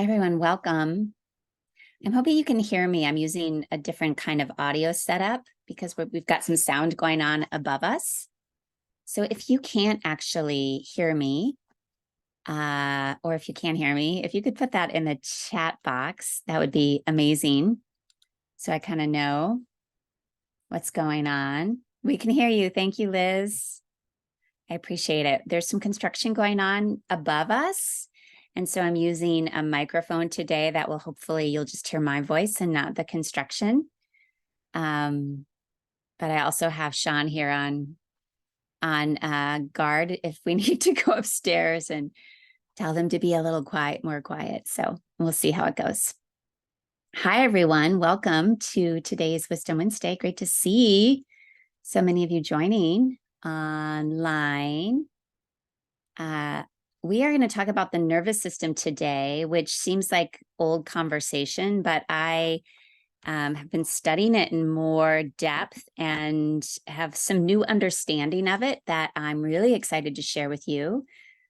Hi, everyone. Welcome. I'm hoping you can hear me. I'm using a different kind of audio setup because we've got some sound going on above us. So if you can't actually hear me, or if you can hear me, if you could put that in the chat box, that would be amazing. So I kind of know what's going on. We can hear you. Thank you, Liz. I appreciate it. There's some construction going on above us. And so I'm using a microphone today that will hopefully you'll just hear my voice and not the construction. But I also have Sean here on guard if we need to go upstairs and tell them to be a little more quiet. So we'll see how it goes. Hi, everyone. Welcome to today's Wisdom Wednesday. Great to see so many of you joining online. We are going to talk about the nervous system today, which seems like old conversation, but I have been studying it in more depth and have some new understanding of it that I'm really excited to share with you.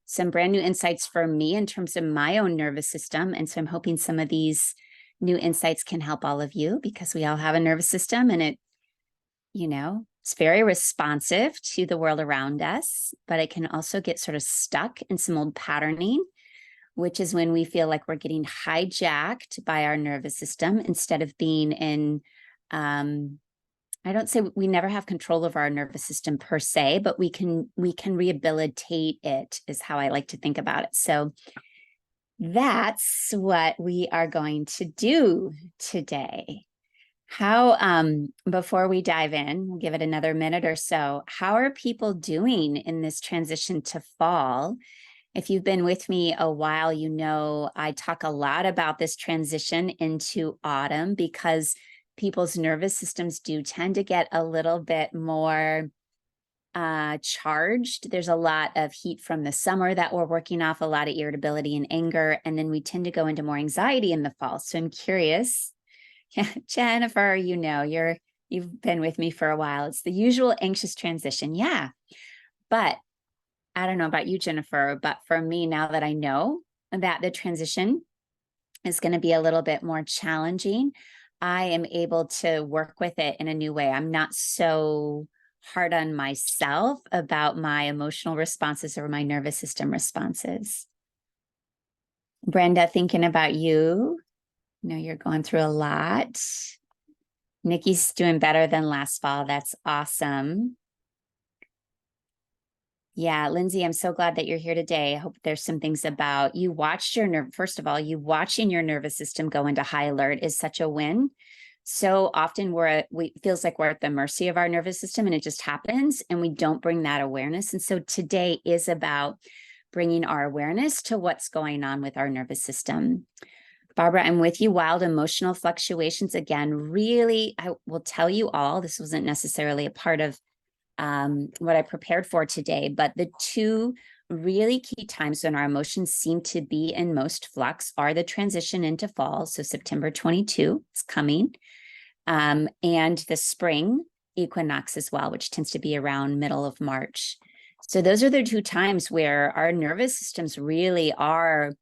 Some brand new insights for me in terms of my own nervous system. And so I'm hoping some of these new insights can help all of you because we all have a nervous system and it's very responsive to the world around us, but it can also get sort of stuck in some old patterning, which is when we feel like we're getting hijacked by our nervous system instead of being in, I don't say we never have control over our nervous system per se, but we can rehabilitate it is how I like to think about it. So that's what we are going to do today. Before we dive in, we'll give it another minute or so. How are people doing in this transition to fall? If you've been with me a while, you know I talk a lot about this transition into autumn because people's nervous systems do tend to get a little bit more charged. There's a lot of heat from the summer that we're working off, a lot of irritability and anger, and then we tend to go into more anxiety in the fall. So I'm curious. Yeah, Jennifer, you've been with me for a while. It's the usual anxious transition. Yeah. But I don't know about you, Jennifer, but for me, now that I know that the transition is going to be a little bit more challenging, I am able to work with it in a new way. I'm not so hard on myself about my emotional responses or my nervous system responses. Brenda, thinking about you. You're going through a lot. Nikki's doing better than last fall. That's awesome. Yeah, Lindsay, I'm so glad that you're here today. I hope there's some things about you watched your nerve. First of all, you watching your nervous system go into high alert is such a win. So often we feels like we're at the mercy of our nervous system and it just happens and we don't bring that awareness. And so today is about bringing our awareness to what's going on with our nervous system. Barbara, I'm with you. Wild emotional fluctuations. Again, really, I will tell you all, this wasn't necessarily a part of what I prepared for today, but the two really key times when our emotions seem to be in most flux are the transition into fall. So September 22 is coming, and the spring equinox as well, which tends to be around middle of March. So those are the two times where our nervous systems really are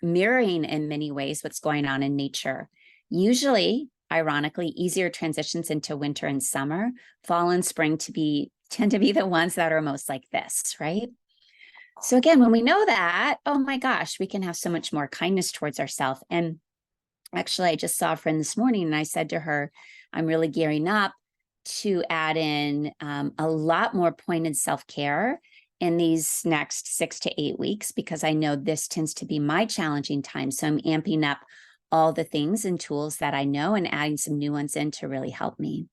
mirroring in many ways what's going on in nature. Usually, ironically, easier transitions into winter and summer, fall and spring tend to be the ones that are most like this, right? So again, when we know that, oh my gosh, we can have so much more kindness towards ourselves. And actually, I just saw a friend this morning and I said to her, I'm really gearing up to add in a lot more pointed self-care in these next 6 to 8 weeks, because I know this tends to be my challenging time. So I'm amping up all the things and tools that I know and adding some new ones in to really help me.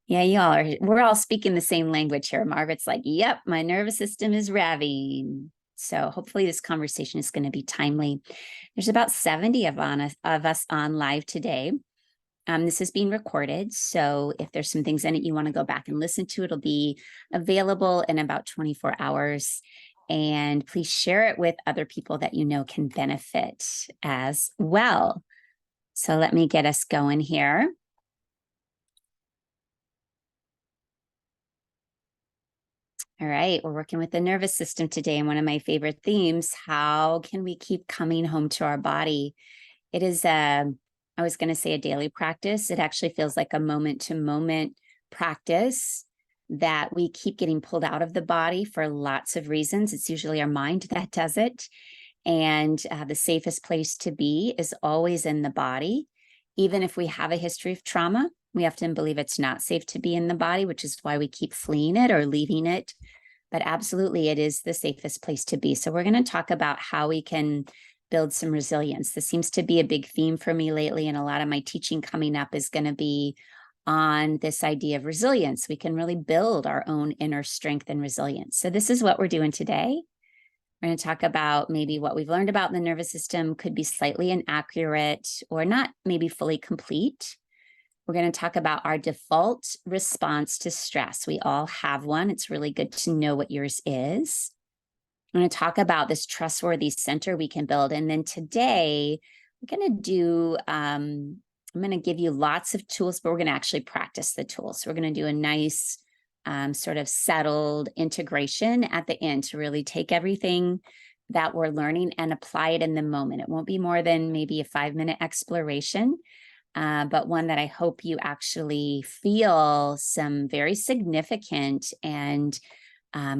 Yeah, we're all speaking the same language here. Margaret's like, yep, my nervous system is raving. So hopefully this conversation is going to be timely. There's about 70 of us on live today. This is being recorded, so if there's some things in it you want to go back and listen to, it'll be available in about 24 hours. And please share it with other people that you know can benefit as well. So let me get us going here. All right, we're working with the nervous system today, and one of my favorite themes, how can we keep coming home to our body? It is I was going to say a daily practice. It actually feels like a moment to moment practice that we keep getting pulled out of the body for lots of reasons. It's usually our mind that does it. And the safest place to be is always in the body. Even if we have a history of trauma, we often believe it's not safe to be in the body, which is why we keep fleeing it or leaving it. But absolutely, it is the safest place to be. So we're going to talk about how we can build some resilience. This seems to be a big theme for me lately, and a lot of my teaching coming up is going to be on this idea of resilience. We can really build our own inner strength and resilience. So this is what we're doing today. We're going to talk about maybe what we've learned about the nervous system could be slightly inaccurate or not maybe fully complete. We're going to talk about our default response to stress. We all have one. It's really good to know what yours is. I'm going to talk about this trustworthy center we can build. And then today, we're going to do, I'm going to give you lots of tools, but we're going to actually practice the tools. So we're going to do a nice sort of settled integration at the end to really take everything that we're learning and apply it in the moment. It won't be more than maybe a 5-minute exploration. But one that I hope you actually feel some very significant and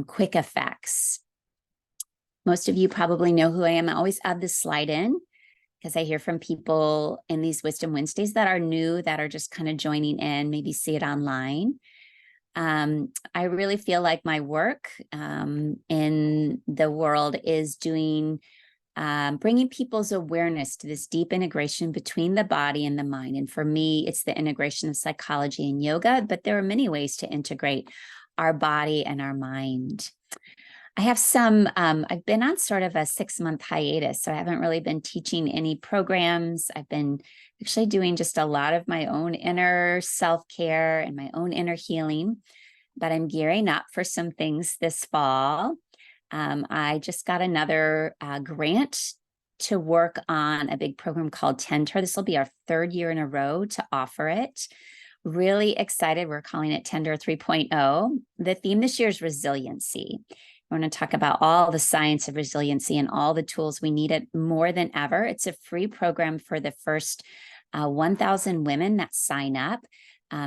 quick effects. Most of you probably know who I am. I always add this slide in because I hear from people in these Wisdom Wednesdays that are new, that are just kind of joining in, maybe see it online. I really feel like my work in the world is doing bringing people's awareness to this deep integration between the body and the mind. And for me, it's the integration of psychology and yoga, but there are many ways to integrate our body and our mind. I have I've been on sort of a 6-month hiatus, so I haven't really been teaching any programs. I've been actually doing just a lot of my own inner self-care and my own inner healing, but I'm gearing up for some things this fall. I just got another grant to work on a big program called Tender. This will be our 3rd year in a row to offer it. Really excited. We're calling it Tender 3.0. The theme this year is resiliency. We're going to talk about all the science of resiliency and all the tools we need it more than ever. It's a free program for the first 1,000 women that sign up.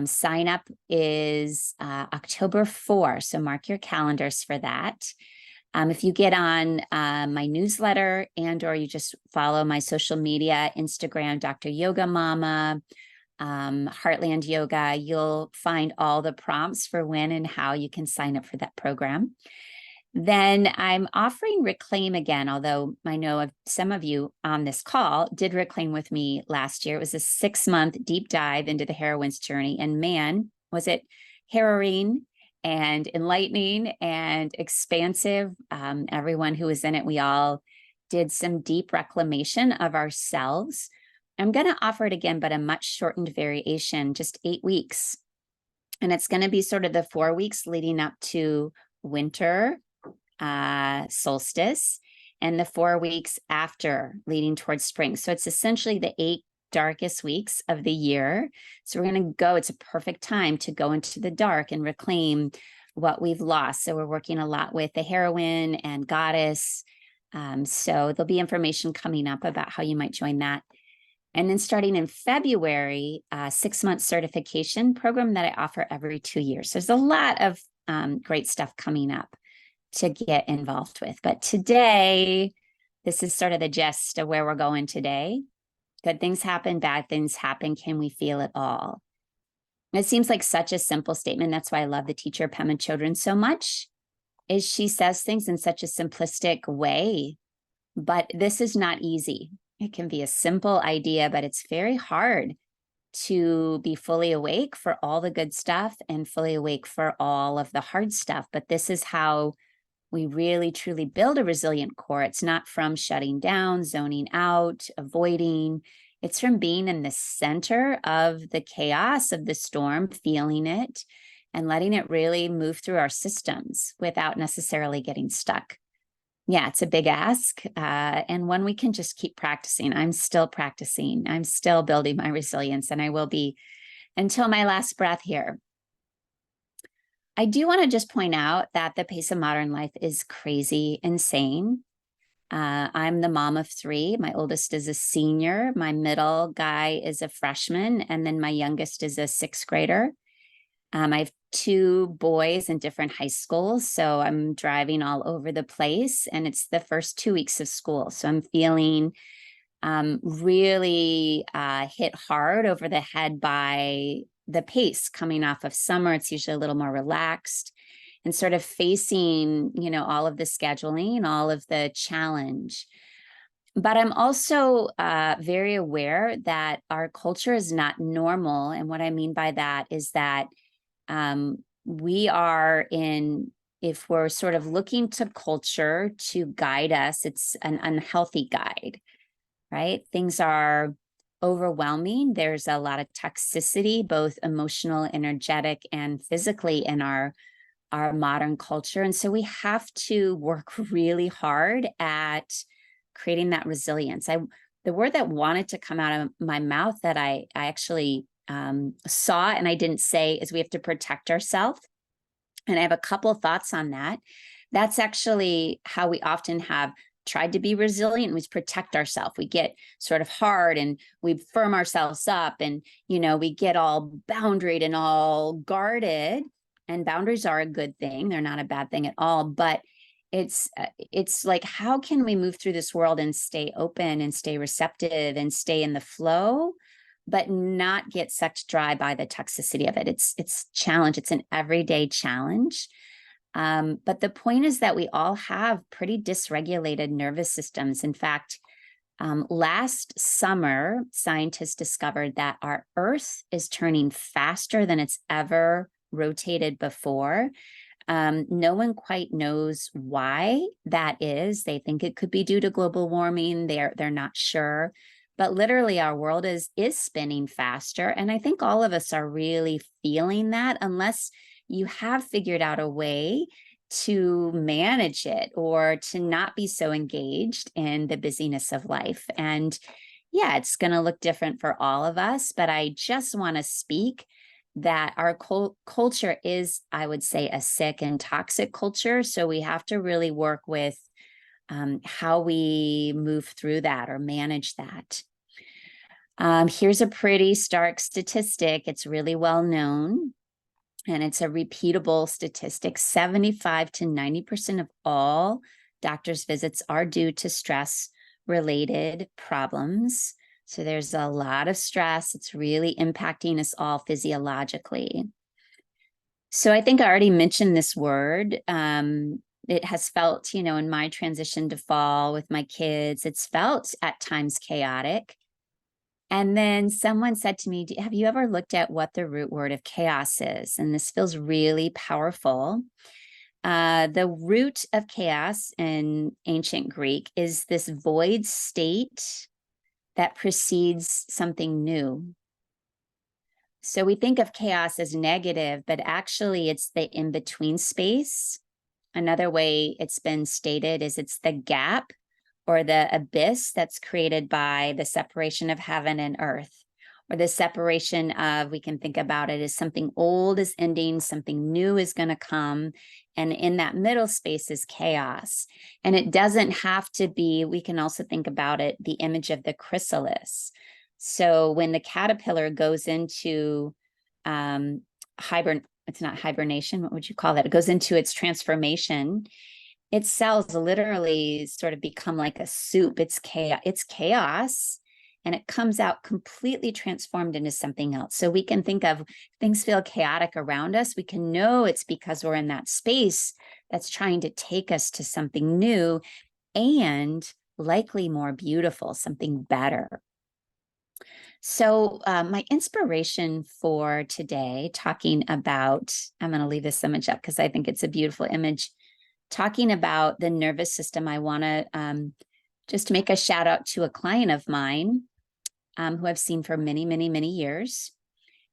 Sign up is October 4, so mark your calendars for that. If you get on my newsletter and or you just follow my social media, Instagram, Dr. Yoga Mama, Heartland Yoga, you'll find all the prompts for when and how you can sign up for that program. Then I'm offering Reclaim again, although I know some of you on this call did Reclaim with me last year. It was a 6-month deep dive into the heroine's journey. And man, was it harrowing and enlightening and expansive. Everyone who was in it, we all did some deep reclamation of ourselves. I'm going to offer it again, but a much shortened variation, just 8 weeks. And it's going to be sort of the 4 weeks leading up to winter solstice and the 4 weeks after leading towards spring. So it's essentially the 8 darkest weeks of the year. So we're going to go, it's a perfect time to go into the dark and reclaim what we've lost. So we're working a lot with the heroine and goddess. So there'll be information coming up about how you might join that. And then starting in February, 6-month certification program that I offer every 2 years. So there's a lot of great stuff coming up to get involved with. But today, this is sort of the gist of where we're going today. Good things happen, bad things happen. Can we feel it all? It seems like such a simple statement. That's why I love the teacher Pema Chodron so much, is she says things in such a simplistic way. But this is not easy. It can be a simple idea, but it's very hard to be fully awake for all the good stuff and fully awake for all of the hard stuff. But this is how we really truly build a resilient core. It's not from shutting down, zoning out, avoiding. It's from being in the center of the chaos of the storm, feeling it, and letting it really move through our systems without necessarily getting stuck. Yeah, it's a big ask, and one we can just keep practicing. I'm still practicing. I'm still building my resilience, and I will be until my last breath here. I do want to just point out that the pace of modern life is crazy, insane. I'm the mom of three. My oldest is a senior. My middle guy is a freshman. And then my youngest is a sixth grader. I have two boys in different high schools. So I'm driving all over the place. And it's the first 2 weeks of school. So I'm feeling really hit hard over the head by the pace coming off of summer. It's usually a little more relaxed, and sort of facing, all of the scheduling, all of the challenge. But I'm also very aware that our culture is not normal. And what I mean by that is that we are in, if we're sort of looking to culture to guide us, it's an unhealthy guide, right? Things are overwhelming. There's a lot of toxicity, both emotional, energetic, and physically in our modern culture. And so we have to work really hard at creating that resilience. The word that wanted to come out of my mouth that I actually saw and I didn't say is we have to protect ourselves. And I have a couple of thoughts on that. That's actually how we often have tried to be resilient. We protect ourselves. We get sort of hard and we firm ourselves up, and we get all boundaried and all guarded. And boundaries are a good thing. They're not a bad thing at all. But it's like, how can we move through this world and stay open and stay receptive and stay in the flow, but not get sucked dry by the toxicity of it? It's challenge. It's an everyday challenge. But the point is that we all have pretty dysregulated nervous systems. In fact, last summer, scientists discovered that our Earth is turning faster than it's ever rotated before. No one quite knows why that is. They think it could be due to global warming. They're not sure. But literally, our world is spinning faster. And I think all of us are really feeling that, unless you have figured out a way to manage it or to not be so engaged in the busyness of life. And yeah, it's going to look different for all of us. But I just want to speak that our culture is, I would say, a sick and toxic culture. So we have to really work with how we move through that or manage that. Here's a pretty stark statistic. It's really well known, and it's a repeatable statistic. 75 to 90% of all doctor's visits are due to stress-related problems. So there's a lot of stress. It's really impacting us all physiologically. So I think I already mentioned this word. It has felt, in my transition to fall with my kids, it's felt at times chaotic. And then someone said to me, have you ever looked at what the root word of chaos is? And this feels really powerful. The root of chaos in ancient Greek is this void state that precedes something new. So we think of chaos as negative, but actually it's the in-between space. Another way it's been stated is it's the gap or the abyss that's created by the separation of heaven and earth, or the separation of, we can think about it as something old is ending, something new is going to come. And in that middle space is chaos. And it doesn't have to be, we can also think about it, the image of the chrysalis. So when the caterpillar goes into it's not hibernation, what would you call that? It goes into its transformation. Its cells literally sort of become like a soup. It's chaos, and it comes out completely transformed into something else. So we can think of things feel chaotic around us. We can know it's because we're in that space that's trying to take us to something new and likely more beautiful, something better. So my inspiration for today, talking about, I'm going to leave this image up because I think it's a beautiful image. Talking about the nervous system, I want to just make a shout out to a client of mine who I've seen for many, many, many years.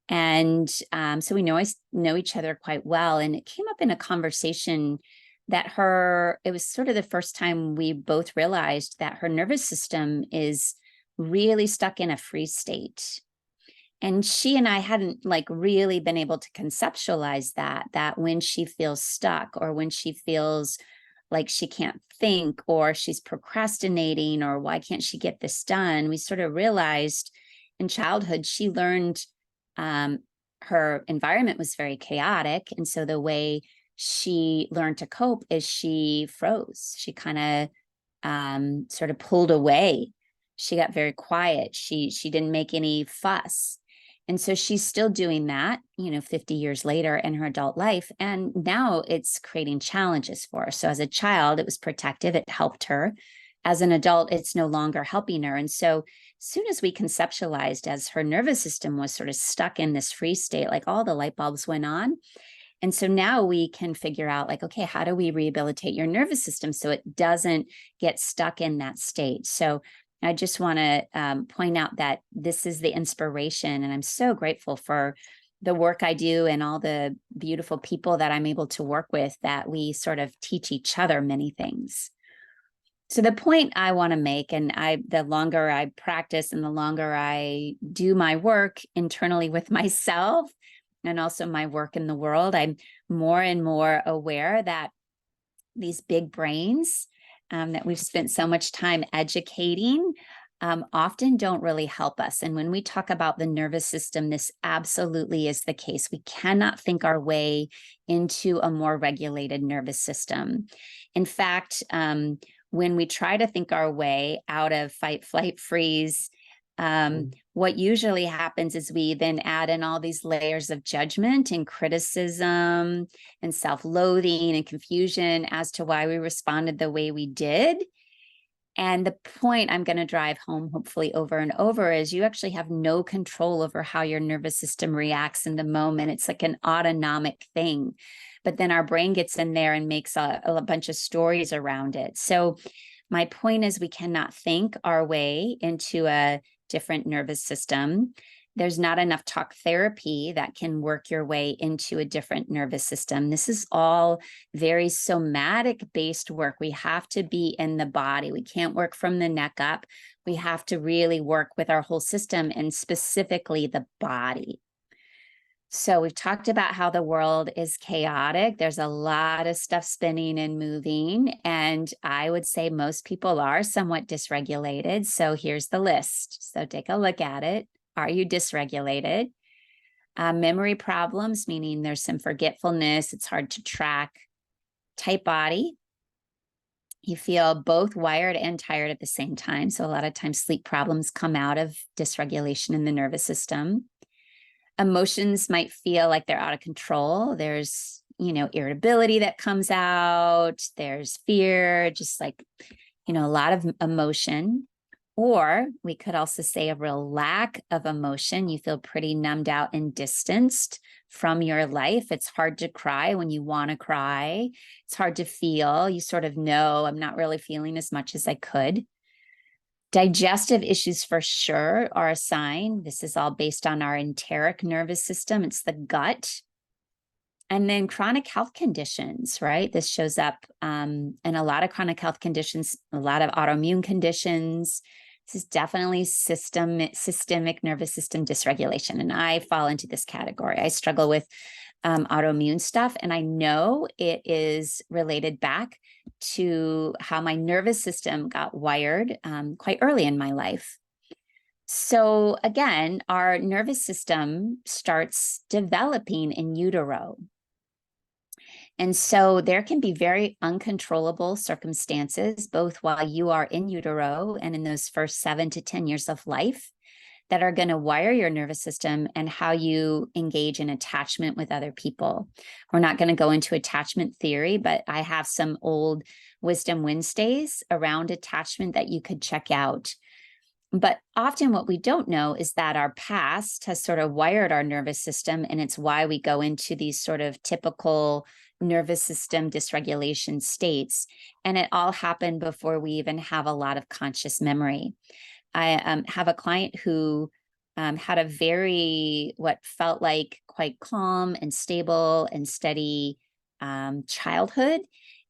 And so we know each other quite well. And it came up in a conversation that it was sort of the first time we both realized that her nervous system is really stuck in a freeze state. And she and I hadn't like really been able to conceptualize that when she feels stuck, or when she feels like she can't think, or she's procrastinating, or why can't she get this done, we sort of realized in childhood she learned her environment was very chaotic. And so the way she learned to cope is she froze. She kind of sort of pulled away. She got very quiet. She didn't make any fuss. And so she's still doing that, 50 years later in her adult life. And now it's creating challenges for her. So as a child, it was protective. It helped her. As an adult, it's no longer helping her. And so as soon as we conceptualized, as her nervous system was sort of stuck in this freeze state, like all the light bulbs went on. And so now we can figure out like, okay, how do we rehabilitate your nervous system so it doesn't get stuck in that state? So I just want to point out that this is the inspiration, and I'm so grateful for the work I do and all the beautiful people that I'm able to work with, that we sort of teach each other many things. So the point I want to make, and the longer I practice and the longer I do my work internally with myself and also my work in the world, I'm more and more aware that these big brains that we've spent so much time educating often don't really help us. And when we talk about the nervous system, this absolutely is the case. We cannot think our way into a more regulated nervous system. In fact, when we try to think our way out of fight, flight, freeze, what usually happens is we then add in all these layers of judgment and criticism and self-loathing and confusion as to why we responded the way we did. And the point I'm going to drive home, hopefully over and over, is you actually have no control over how your nervous system reacts in the moment. It's like an autonomic thing. But then our brain gets in there and makes a bunch of stories around it. So my point is, we cannot think our way into a different nervous system. There's not enough talk therapy that can work your way into a different nervous system. This is all very somatic based work. We have to be in the body. We can't work from the neck up. We have to really work with our whole system, and specifically the body. So we've talked about how the world is chaotic. There's a lot of stuff spinning and moving, and I would say most people are somewhat dysregulated. So here's the list. So take a look at it. Are you dysregulated? Memory problems, meaning there's some forgetfulness. It's hard to track. Tight body. You feel both wired and tired at the same time. So a lot of times sleep problems come out of dysregulation in the nervous system. Emotions might feel like they're out of control. There's, irritability that comes out. There's fear, just like, a lot of emotion. Or we could also say a real lack of emotion. You feel pretty numbed out and distanced from your life. It's hard to cry when you want to cry. It's hard to feel. You sort of know, I'm not really feeling as much as I could. Digestive issues for sure are a sign. This is all based on our enteric nervous system. It's the gut. And then chronic health conditions, right? This shows up in a lot of chronic health conditions, a lot of autoimmune conditions. This is definitely systemic nervous system dysregulation. And I fall into this category. I struggle with autoimmune stuff, and I know it is related back to how my nervous system got wired quite early in my life. So again, our nervous system starts developing in utero. And so there can be very uncontrollable circumstances, both while you are in utero and in those first 7 to 10 years of life, that are going to wire your nervous system and how you engage in attachment with other people. We're not going to go into attachment theory, but I have some old Wisdom Wednesdays around attachment that you could check out. But often what we don't know is that our past has sort of wired our nervous system, and it's why we go into these sort of typical nervous system dysregulation states. And it all happened before we even have a lot of conscious memory. I have a client who had a very, what felt like quite calm and stable and steady childhood,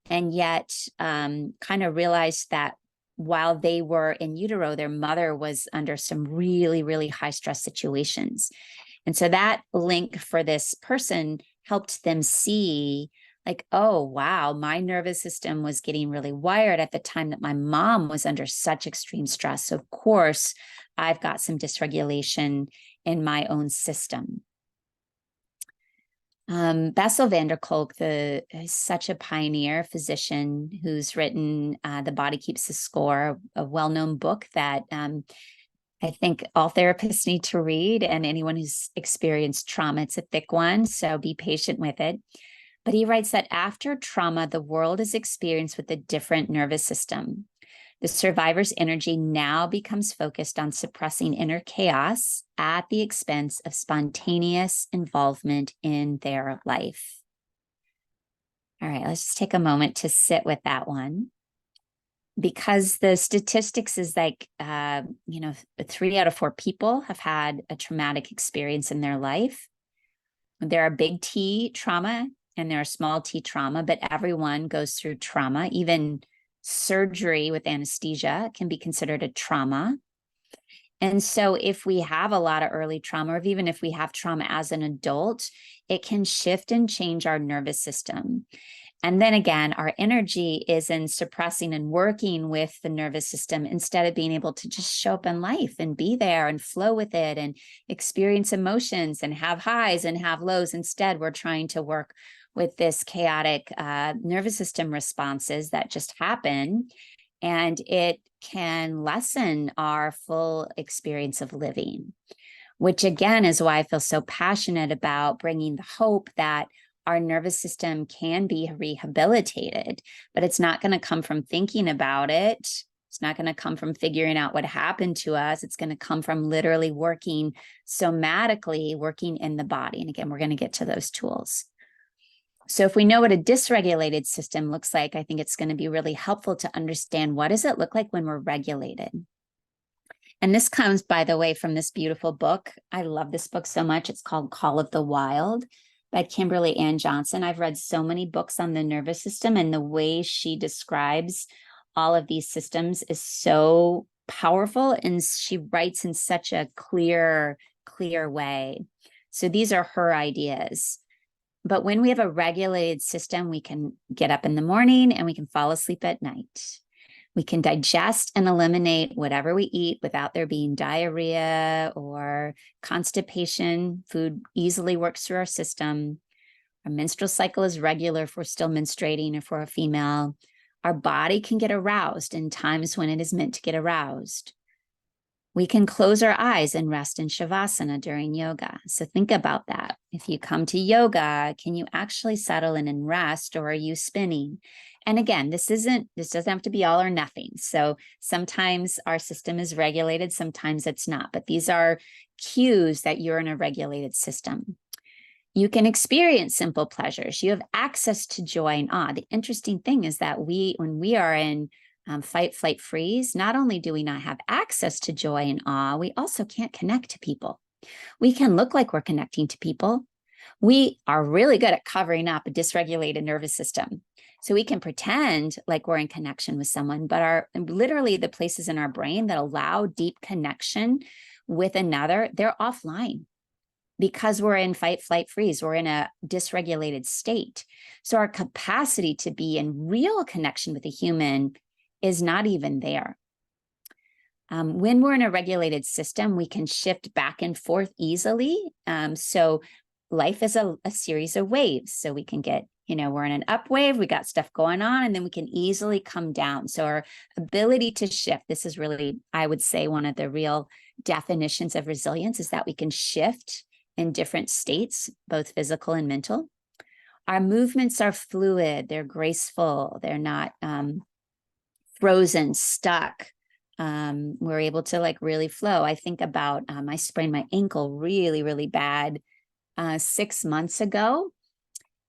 and yet kind of realized that while they were in utero, their mother was under some really, really high stress situations. And so that link for this person helped them see like, oh, wow, my nervous system was getting really wired at the time that my mom was under such extreme stress. So of course, I've got some dysregulation in my own system. Bessel van der Kolk, is such a pioneer physician who's written The Body Keeps the Score, a well-known book that I think all therapists need to read, and anyone who's experienced trauma. It's a thick one, so be patient with it. But he writes that after trauma, the world is experienced with a different nervous system. The survivor's energy now becomes focused on suppressing inner chaos at the expense of spontaneous involvement in their life. All right, let's just take a moment to sit with that one. Because the statistics is like, 3 out of 4 people have had a traumatic experience in their life. There are big T trauma and there are small T trauma, but everyone goes through trauma. Even surgery with anesthesia can be considered a trauma. And so if we have a lot of early trauma, or even if we have trauma as an adult, it can shift and change our nervous system. And then again, our energy is in suppressing and working with the nervous system instead of being able to just show up in life and be there and flow with it and experience emotions and have highs and have lows. Instead, we're trying to work with this chaotic nervous system responses that just happen. And it can lessen our full experience of living, which again is why I feel so passionate about bringing the hope that our nervous system can be rehabilitated, but it's not going to come from thinking about it. It's not going to come from figuring out what happened to us. It's going to come from literally working somatically, working in the body. And again, we're going to get to those tools. So if we know what a dysregulated system looks like, I think it's going to be really helpful to understand what does it look like when we're regulated. And this comes, by the way, from this beautiful book. I love this book so much. It's called Call of the Wild by Kimberly Ann Johnson. I've read so many books on the nervous system, and the way she describes all of these systems is so powerful, and she writes in such a clear way. So these are her ideas. But when we have a regulated system, we can get up in the morning and we can fall asleep at night. We can digest and eliminate whatever we eat without there being diarrhea or constipation. Food easily works through our system. Our menstrual cycle is regular if we're still menstruating, if we're a female. Our body can get aroused in times when it is meant to get aroused. We can close our eyes and rest in Shavasana during yoga. So think about that. If you come to yoga, can you actually settle in and rest, or are you spinning? And again, this doesn't have to be all or nothing. So sometimes our system is regulated, sometimes it's not. But these are cues that you're in a regulated system. You can experience simple pleasures. You have access to joy and awe. The interesting thing is that when we are in fight, flight, freeze, not only do we not have access to joy and awe, we also can't connect to people. We can look like we're connecting to people. We are really good at covering up a dysregulated nervous system. So we can pretend like we're in connection with someone, but literally the places in our brain that allow deep connection with another, they're offline because we're in fight, flight, freeze. We're in a dysregulated state. So our capacity to be in real connection with a human is not even there. When we're in a regulated system, we can shift back and forth easily. So life is a series of waves. So we can get, we're in an up wave, we got stuff going on, and then we can easily come down. So our ability to shift, this is really, I would say, one of the real definitions of resilience is that we can shift in different states, both physical and mental. Our movements are fluid, they're graceful, they're not frozen, stuck. We're able to really flow. I think about, I sprained my ankle really, really bad 6 months ago.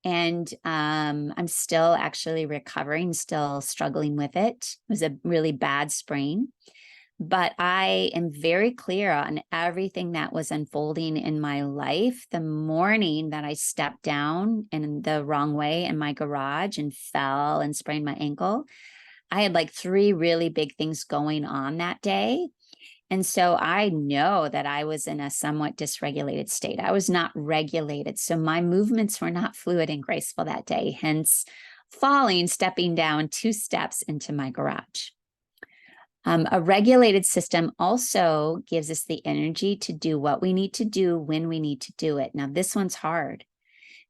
And I'm still actually recovering, still struggling with it. It was a really bad sprain. But I am very clear on everything that was unfolding in my life. The morning that I stepped down in the wrong way in my garage and fell and sprained my ankle, I had like 3 really big things going on that day. And so I know that I was in a somewhat dysregulated state. I was not regulated. So my movements were not fluid and graceful that day, hence falling, stepping down 2 steps into my garage. A regulated system also gives us the energy to do what we need to do when we need to do it. Now, this one's hard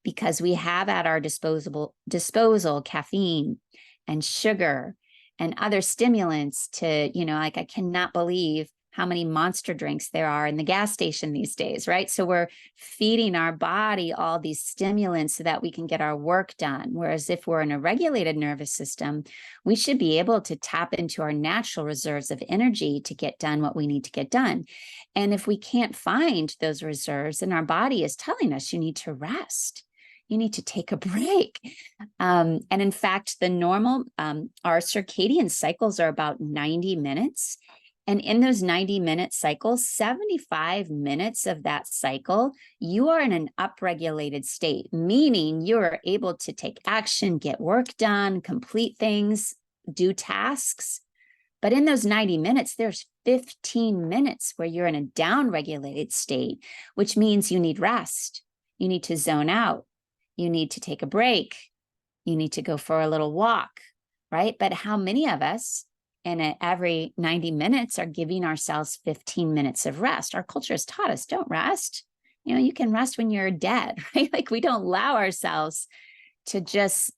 because we have at our disposal caffeine and sugar and other stimulants to, like I cannot believe how many monster drinks there are in the gas station these days, right? So we're feeding our body all these stimulants so that we can get our work done. Whereas if we're in a regulated nervous system, we should be able to tap into our natural reserves of energy to get done what we need to get done. And if we can't find those reserves, then our body is telling us you need to rest. You need to take a break. And in fact, the normal, our circadian cycles are about 90 minutes. And in those 90-minute cycles, 75 minutes of that cycle, you are in an upregulated state, meaning you're able to take action, get work done, complete things, do tasks. But in those 90 minutes, there's 15 minutes where you're in a downregulated state, which means you need rest. You need to zone out. You need to take a break. You need to go for a little walk, right? But how many of us and every 90 minutes are giving ourselves 15 minutes of rest? Our culture has taught us, don't rest. You can rest when you're dead, right? Like we don't allow ourselves to just,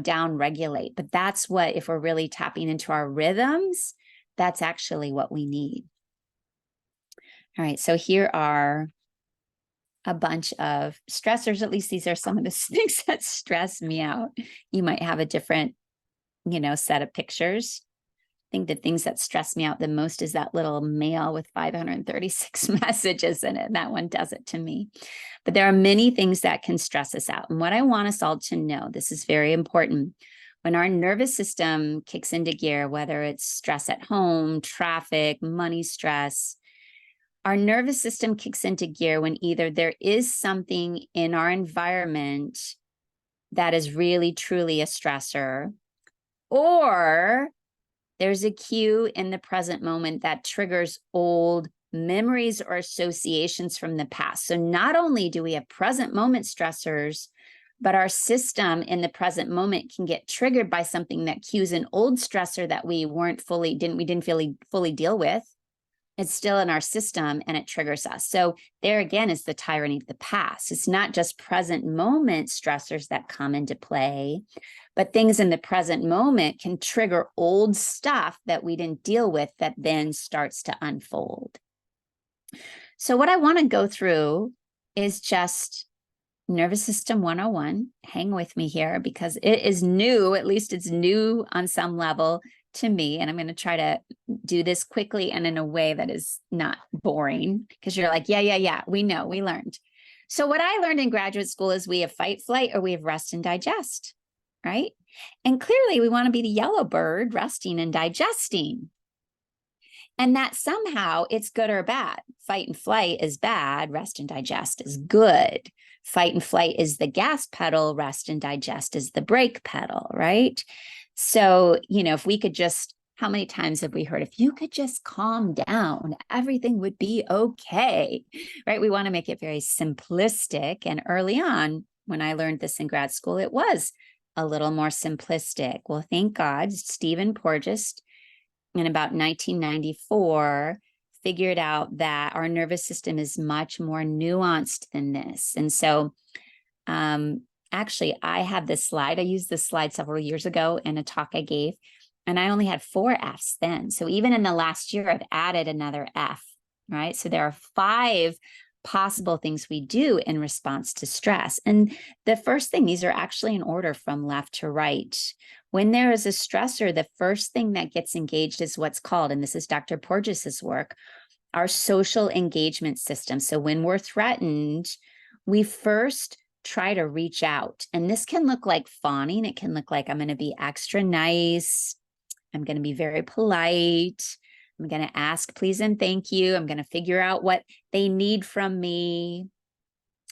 down regulate. But that's what, if we're really tapping into our rhythms, that's actually what we need. All right. So here are a bunch of stressors. At least these are some of the things that stress me out. You might have a different, set of pictures. I think the things that stress me out the most is that little mail with 536 messages in it. That one does it to me. But there are many things that can stress us out. And what I want us all to know, this is very important. When our nervous system kicks into gear, whether it's stress at home, traffic, money stress, our nervous system kicks into gear when either there is something in our environment that is really, truly a stressor, or there's a cue in the present moment that triggers old memories or associations from the past. So not only do we have present moment stressors, but our system in the present moment can get triggered by something that cues an old stressor that we didn't fully deal with. It's still in our system and it triggers us. So there again is the tyranny of the past. It's not just present moment stressors that come into play, but things in the present moment can trigger old stuff that we didn't deal with that then starts to unfold. So what I want to go through is just Nervous System 101. Hang with me here because it is new, at least it's new on some level to me. And I'm going to try to do this quickly and in a way that is not boring because you're like, yeah, we know, we learned. So what I learned in graduate school is we have fight, flight, or we have rest and digest, right? And clearly we want to be the yellow bird, resting and digesting. And that somehow it's good or bad. Fight and flight is bad, rest and digest is good. Fight and flight is the gas pedal, rest and digest is the brake pedal, right? So, if we could just, how many times have we heard, if you could just calm down, everything would be okay, right? We want to make it very simplistic. And early on, when I learned this in grad school, it was a little more simplistic. Well, thank God, Stephen Porges in about 1994 figured out that our nervous system is much more nuanced than this. And so, actually, I had this slide. I used this slide several years ago in a talk I gave, and I only had 4 Fs then. So even in the last year, I've added another F, right? So there are 5 possible things we do in response to stress. And the first thing, these are actually in order from left to right. When there is a stressor, the first thing that gets engaged is what's called, and this is Dr. Porges's work, our social engagement system. So when we're threatened, we first try to reach out. And this can look like fawning. It can look like I'm going to be extra nice. I'm going to be very polite. I'm going to ask please and thank you. I'm going to figure out what they need from me.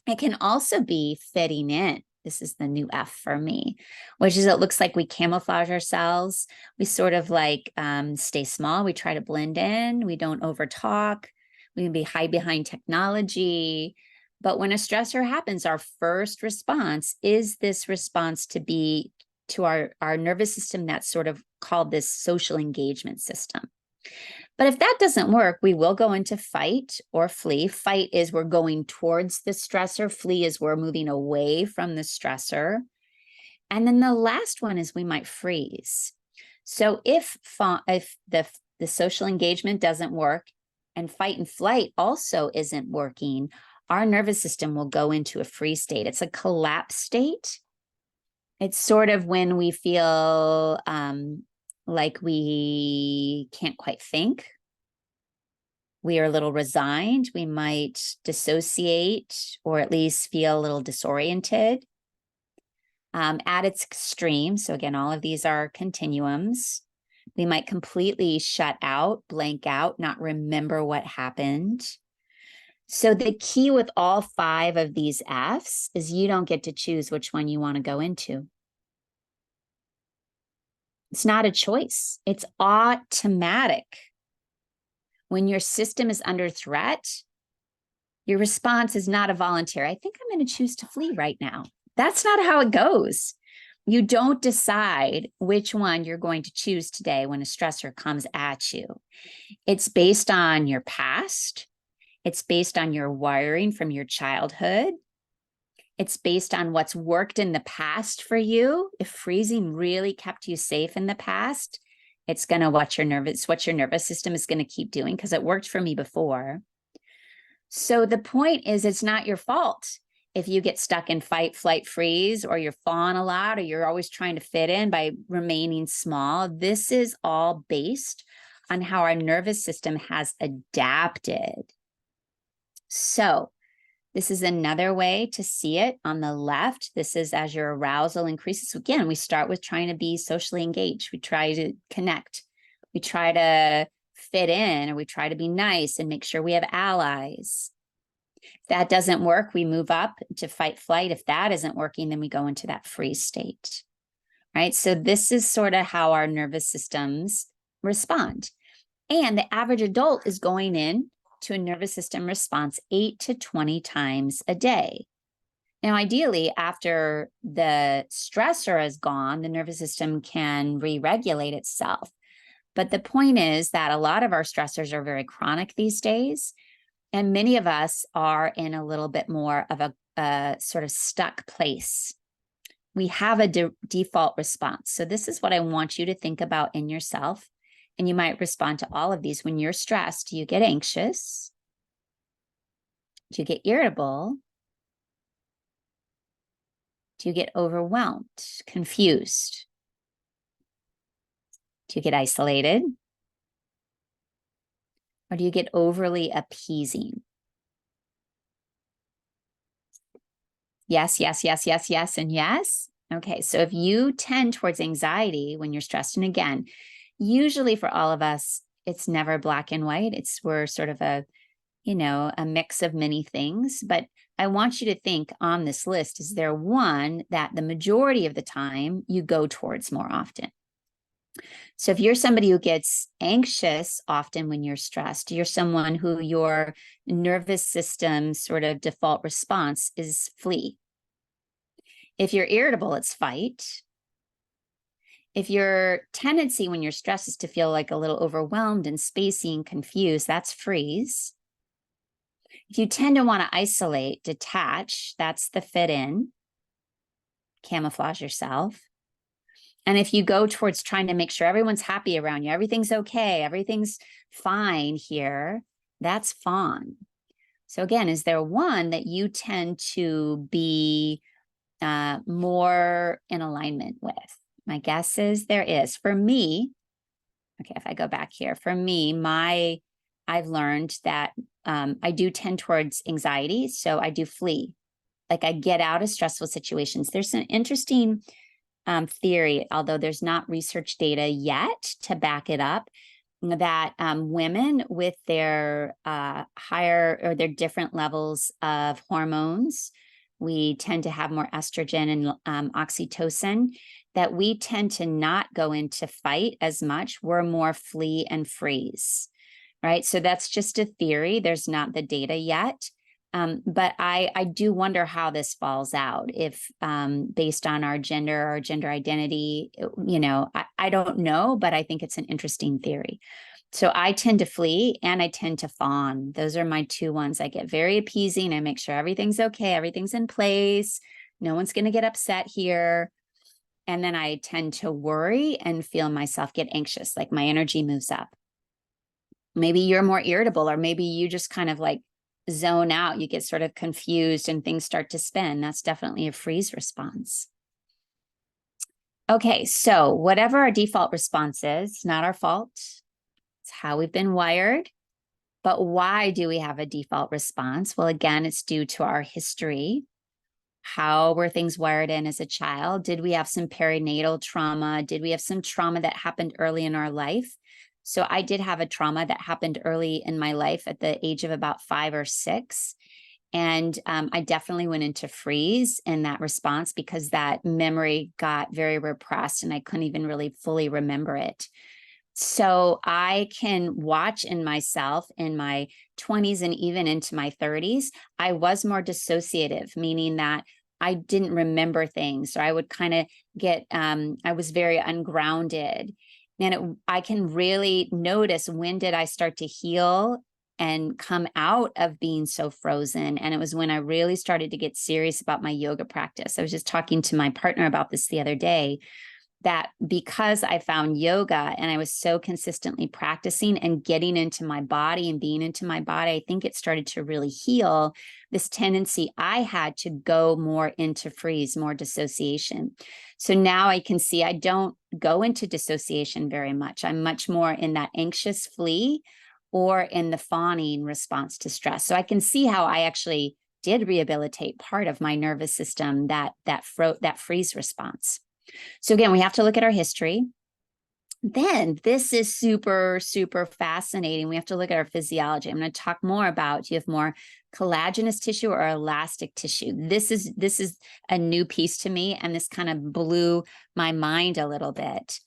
It can also be fitting in. this is the new F for me, which is, it looks like we camouflage ourselves. We sort of like stay small. We try to blend in. We don't over talk. We can be hide behind technology. But when a stressor happens, our first response is this response to our nervous system that's sort of called this social engagement system. But if that doesn't work, we will go into fight or flee. Fight is we're going towards the stressor. Flee is we're moving away from the stressor. And then the last one is we might freeze. So if the social engagement doesn't work and fight and flight also isn't working, our nervous system will go into a freeze state. It's a collapse state. It's sort of when we feel like we can't quite think. We are a little resigned. We might dissociate or at least feel a little disoriented. At its extreme, so again, all of these are continuums. We might completely shut out, blank out, not remember what happened. So the key with all 5 of these Fs is you don't get to choose which one you want to go into. It's not a choice. It's automatic. When your system is under threat, your response is not a voluntary. I think I'm going to choose to flee right now. That's not how it goes. You don't decide which one you're going to choose today when a stressor comes at you. It's based on your past. It's based on your wiring from your childhood. It's based on what's worked in the past for you. If freezing really kept you safe in the past, it's going to what your nervous system is going to keep doing because it worked for me before. So the point is, it's not your fault if you get stuck in fight, flight, freeze, or you're falling a lot, or you're always trying to fit in by remaining small. This is all based on how our nervous system has adapted. So this is another way to see it on the left. This is as your arousal increases. Again, we start with trying to be socially engaged. We try to connect. We try to fit in, or we try to be nice and make sure we have allies. If that doesn't work, we move up to fight, flight. If that isn't working, then we go into that freeze state, right? So this is sort of how our nervous systems respond. And the average adult is going in to a nervous system response 8 to 20 times a day. Now, ideally, after the stressor is gone, the nervous system can re-regulate itself. But the point is that a lot of our stressors are very chronic these days, and many of us are in a little bit more of a sort of stuck place. We have a default response. So this is what I want you to think about in yourself. And you might respond to all of these. When you're stressed, do you get anxious? Do you get irritable? Do you get overwhelmed, confused? Do you get isolated? Or do you get overly appeasing? Yes, yes, yes, yes, yes, and yes. Okay, so if you tend towards anxiety when you're stressed, and again, usually for all of us, it's never black and white. We're sort of a mix of many things. But I want you to think on this list, is there one that the majority of the time you go towards more often? So if you're somebody who gets anxious often when you're stressed, you're someone who your nervous system sort of default response is flee. If you're irritable, it's fight. If your tendency when you're stressed is to feel like a little overwhelmed and spacey and confused, that's freeze. If you tend to want to isolate, detach, that's the fit in, camouflage yourself. And if you go towards trying to make sure everyone's happy around you, everything's okay, everything's fine here, that's fawn. So again, is there one that you tend to be more in alignment with? My guess is there is. For me, okay, if I go back here, for me, I've learned that I do tend towards anxiety, so I do flee. Like I get out of stressful situations. There's an interesting theory, although there's not research data yet to back it up, that women with their higher or their different levels of hormones we tend to have more estrogen and oxytocin, that we tend to not go into fight as much. We're more flee and freeze, right? So that's just a theory. There's not the data yet. But I do wonder how this falls out, if based on our gender or gender identity, I don't know, but I think it's an interesting theory. So I tend to flee and I tend to fawn. Those are my two ones. I get very appeasing. I make sure everything's okay, everything's in place. No one's going to get upset here. And then I tend to worry and feel myself get anxious, like my energy moves up. Maybe you're more irritable, or maybe you just kind of like zone out. You get sort of confused and things start to spin. That's definitely a freeze response. Okay, so whatever our default response is, it's not our fault. It's how we've been wired. But why do we have a default response? Well, again, it's due to our history. How were things wired in as a child? Did we have some perinatal trauma? Did we have some trauma that happened early in our life? So I did have a trauma that happened early in my life at the age of about 5 or 6. And I definitely went into freeze in that response because that memory got very repressed and I couldn't even really fully remember it. So I can watch in myself in my 20s and even into my 30s, I was more dissociative, meaning that I didn't remember things. So I would kind of get, I was very ungrounded. And I can really notice, when did I start to heal and come out of being so frozen? And it was when I really started to get serious about my yoga practice. I was just talking to my partner about this the other day, that because I found yoga and I was so consistently practicing and getting into my body and being into my body, I think it started to really heal this tendency I had to go more into freeze, more dissociation. So now I can see I don't go into dissociation very much. I'm much more in that anxious flee or in the fawning response to stress. So I can see how I actually did rehabilitate part of my nervous system, that freeze response. So again, we have to look at our history. Then this is super, super fascinating. We have to look at our physiology. I'm going to talk more about, do you have more collagenous tissue or elastic tissue? This is a new piece to me, and this kind of blew my mind a little bit.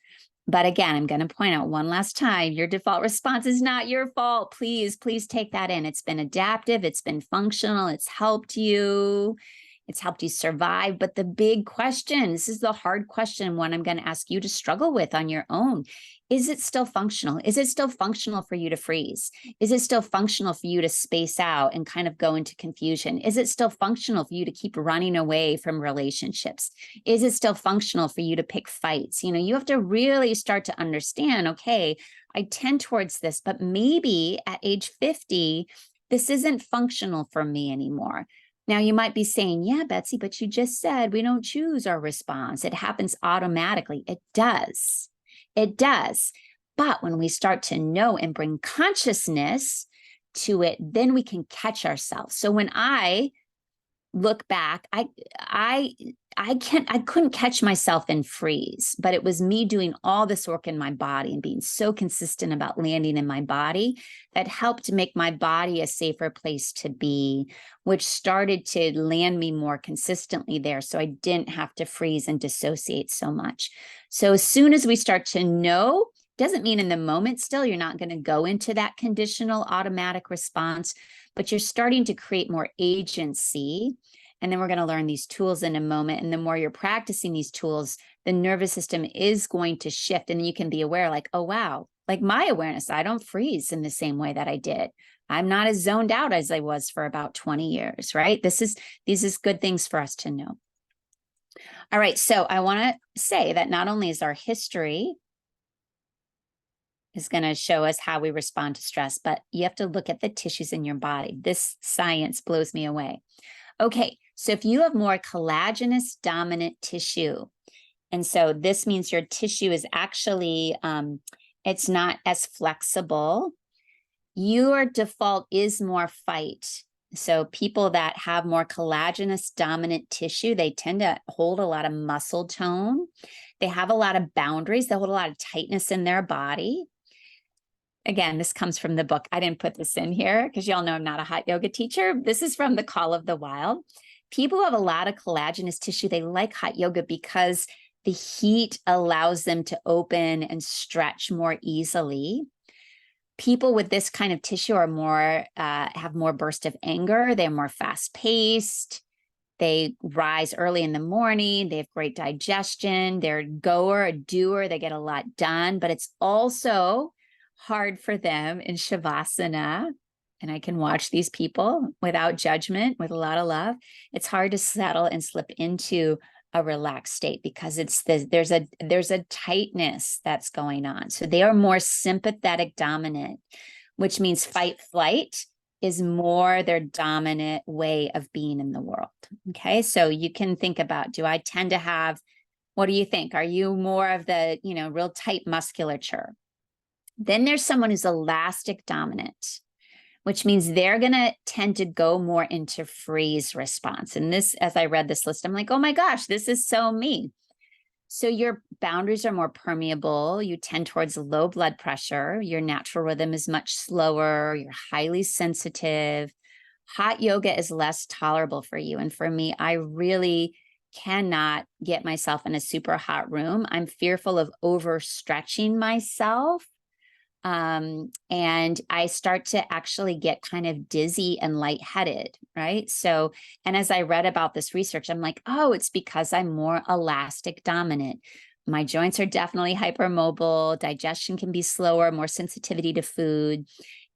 But again, I'm going to point out one last time, your default response is not your fault. Please, please take that in. It's been adaptive. It's been functional. It's helped you. It's helped you survive. But the big question, this is the hard question, one I'm going to ask you to struggle with on your own. Is it still functional? Is it still functional for you to freeze? Is it still functional for you to space out and kind of go into confusion? Is it still functional for you to keep running away from relationships? Is it still functional for you to pick fights? You have to really start to understand, okay, I tend towards this, but maybe at age 50, this isn't functional for me anymore. Now, you might be saying, yeah, Betsy, but you just said we don't choose our response. It happens automatically. It does. It does. But when we start to know and bring consciousness to it, then we can catch ourselves. So when I look back, I couldn't catch myself in freeze, but it was me doing all this work in my body and being so consistent about landing in my body that helped make my body a safer place to be, which started to land me more consistently there. So I didn't have to freeze and dissociate so much. So as soon as we start to know, doesn't mean in the moment still you're not going to go into that conditional automatic response, but you're starting to create more agency. And then we're going to learn these tools in a moment. And the more you're practicing these tools, the nervous system is going to shift. And then you can be aware, like, oh, wow, like my awareness, I don't freeze in the same way that I did. I'm not as zoned out as I was for about 20 years, right? These is good things for us to know. All right. So I want to say that not only is our history is going to show us how we respond to stress, but you have to look at the tissues in your body. This science blows me away. Okay, so if you have more collagenous dominant tissue, and so this means your tissue is actually, it's not as flexible, your default is more fight. So people that have more collagenous dominant tissue, they tend to hold a lot of muscle tone. They have a lot of boundaries. They hold a lot of tightness in their body. Again, this comes from the book. I didn't put this in here because y'all know I'm not a hot yoga teacher. This is from The Call of the Wild. People who have a lot of collagenous tissue, they like hot yoga because the heat allows them to open and stretch more easily. People with this kind of tissue are more, have more burst of anger. They're more fast paced. They rise early in the morning. They have great digestion. They're a goer, a doer. They get a lot done, but it's also hard for them in Shavasana. And I can watch these people without judgment, with a lot of love. It's hard to settle and slip into a relaxed state because there's a tightness that's going on. So they are more sympathetic dominant, which means fight flight is more their dominant way of being in the world. Okay, so you can think about, do I tend to have, what do you think? Are you more of the, real tight musculature? Then there's someone who's elastic dominant, which means they're going to tend to go more into freeze response. And this, as I read this list, I'm like, oh my gosh, this is so me. So your boundaries are more permeable. You tend towards low blood pressure. Your natural rhythm is much slower. You're highly sensitive. Hot yoga is less tolerable for you. And for me, I really cannot get myself in a super hot room. I'm fearful of overstretching myself. And I start to actually get kind of dizzy and lightheaded, right? So, and as I read about this research, I'm like, oh, it's because I'm more elastic dominant. My joints are definitely hypermobile. Digestion can be slower, more sensitivity to food.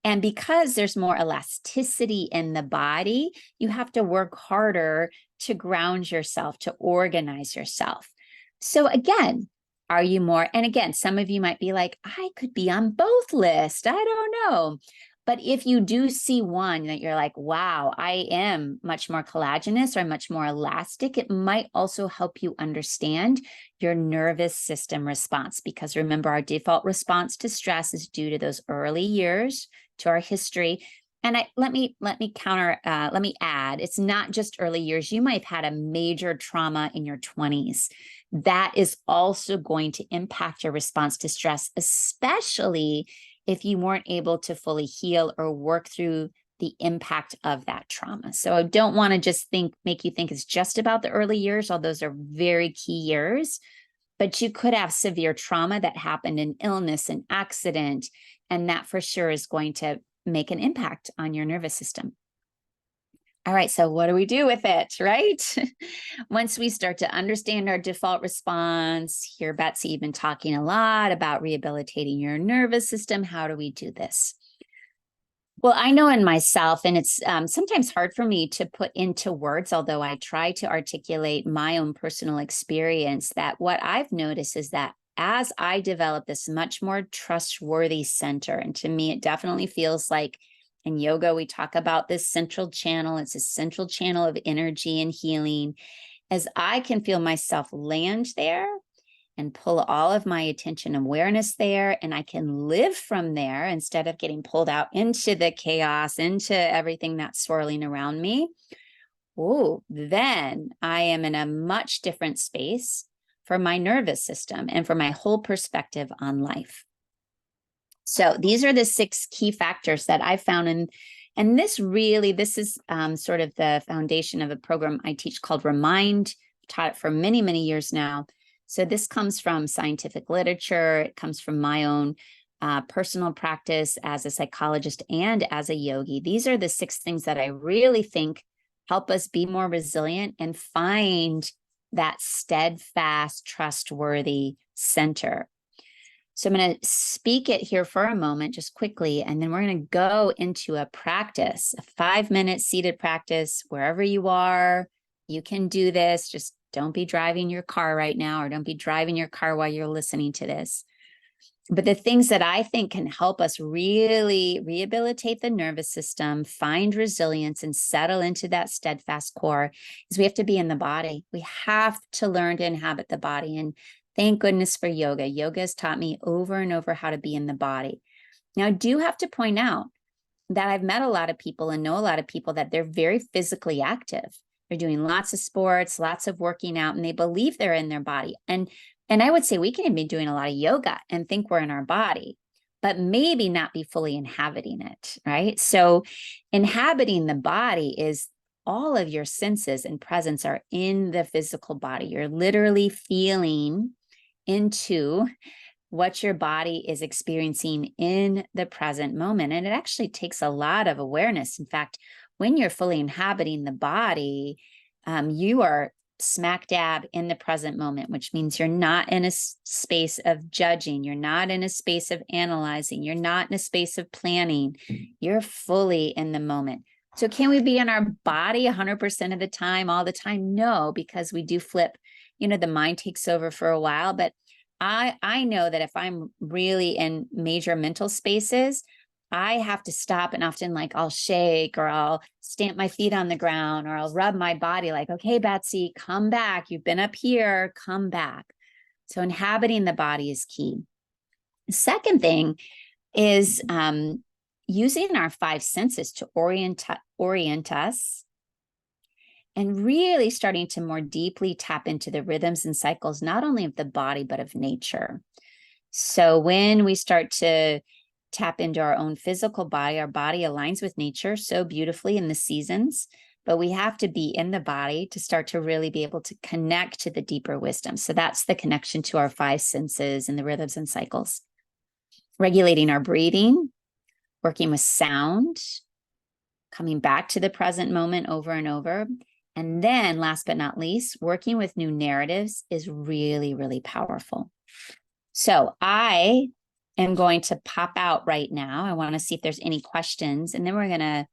And because there's more elasticity in the body, you have to work harder to ground yourself, to organize yourself. So again, are you more, and again, some of you might be like, I could be on both lists. I don't know. But if you do see one that you're like, wow, I am much more collagenous or much more elastic, it might also help you understand your nervous system response. Because remember, our default response to stress is due to those early years, to our history. And let me add, it's not just early years. You might have had a major trauma in your 20s. That is also going to impact your response to stress, especially if you weren't able to fully heal or work through the impact of that trauma. So I don't want to just make you think it's just about the early years, although those are very key years. But you could have severe trauma that happened in illness and accident, and that for sure is going to make an impact on your nervous system. All right, so what do we do with it, right? Once we start to understand our default response, hear Betsy even talking a lot about rehabilitating your nervous system. How do we do this? Well, I know in myself, and it's sometimes hard for me to put into words, although I try to articulate my own personal experience, that what I've noticed is that as I develop this much more trustworthy center, and to me, it definitely feels like in yoga, we talk about this central channel. It's a central channel of energy and healing. As I can feel myself land there and pull all of my attention and awareness there, and I can live from there instead of getting pulled out into the chaos, into everything that's swirling around me. Oh, then I am in a much different space for my nervous system and for my whole perspective on life. So these are the 6 key factors that I found. And this is sort of the foundation of a program I teach called Remind. I've taught it for many, many years now. So this comes from scientific literature. It comes from my own personal practice as a psychologist and as a yogi. These are the 6 things that I really think help us be more resilient and find that steadfast, trustworthy center. So I'm going to speak it here for a moment, just quickly, and then we're going to go into a practice, a 5-minute seated practice, wherever you are. You can do this. Just don't be driving your car right now, or don't be driving your car while you're listening to this. But the things that I think can help us really rehabilitate the nervous system, find resilience, and settle into that steadfast core is we have to be in the body. We have to learn to inhabit the body. And thank goodness for yoga. Yoga has taught me over and over how to be in the body. Now, I do have to point out that I've met a lot of people and know a lot of people that they're very physically active. They're doing lots of sports, lots of working out, and they believe they're in their body. And I would say we can even be doing a lot of yoga and think we're in our body, but maybe not be fully inhabiting it, right? So inhabiting the body is all of your senses and presence are in the physical body. You're literally feeling into what your body is experiencing in the present moment. And it actually takes a lot of awareness. In fact, when you're fully inhabiting the body, you are smack dab in the present moment, which means you're not in a space of judging. You're not in a space of analyzing. You're not in a space of planning. You're fully in the moment. So can we be in our body 100% of the time, all the time? No, because we do flip, the mind takes over for a while. But I know that if I'm really in major mental spaces, I have to stop, and often like I'll shake or I'll stamp my feet on the ground or I'll rub my body like, okay, Betsy, come back. You've been up here, come back. So inhabiting the body is key. The second thing is using our five senses to orient us and really starting to more deeply tap into the rhythms and cycles, not only of the body, but of nature. So when we start to tap into our own physical body, our body aligns with nature so beautifully in the seasons, but we have to be in the body to start to really be able to connect to the deeper wisdom. So that's the connection to our five senses and the rhythms and cycles. Regulating our breathing, working with sound, coming back to the present moment over and over. And then last but not least, working with new narratives is really, really powerful. So I am going to pop out right now. I want to see if there's any questions, and then we're going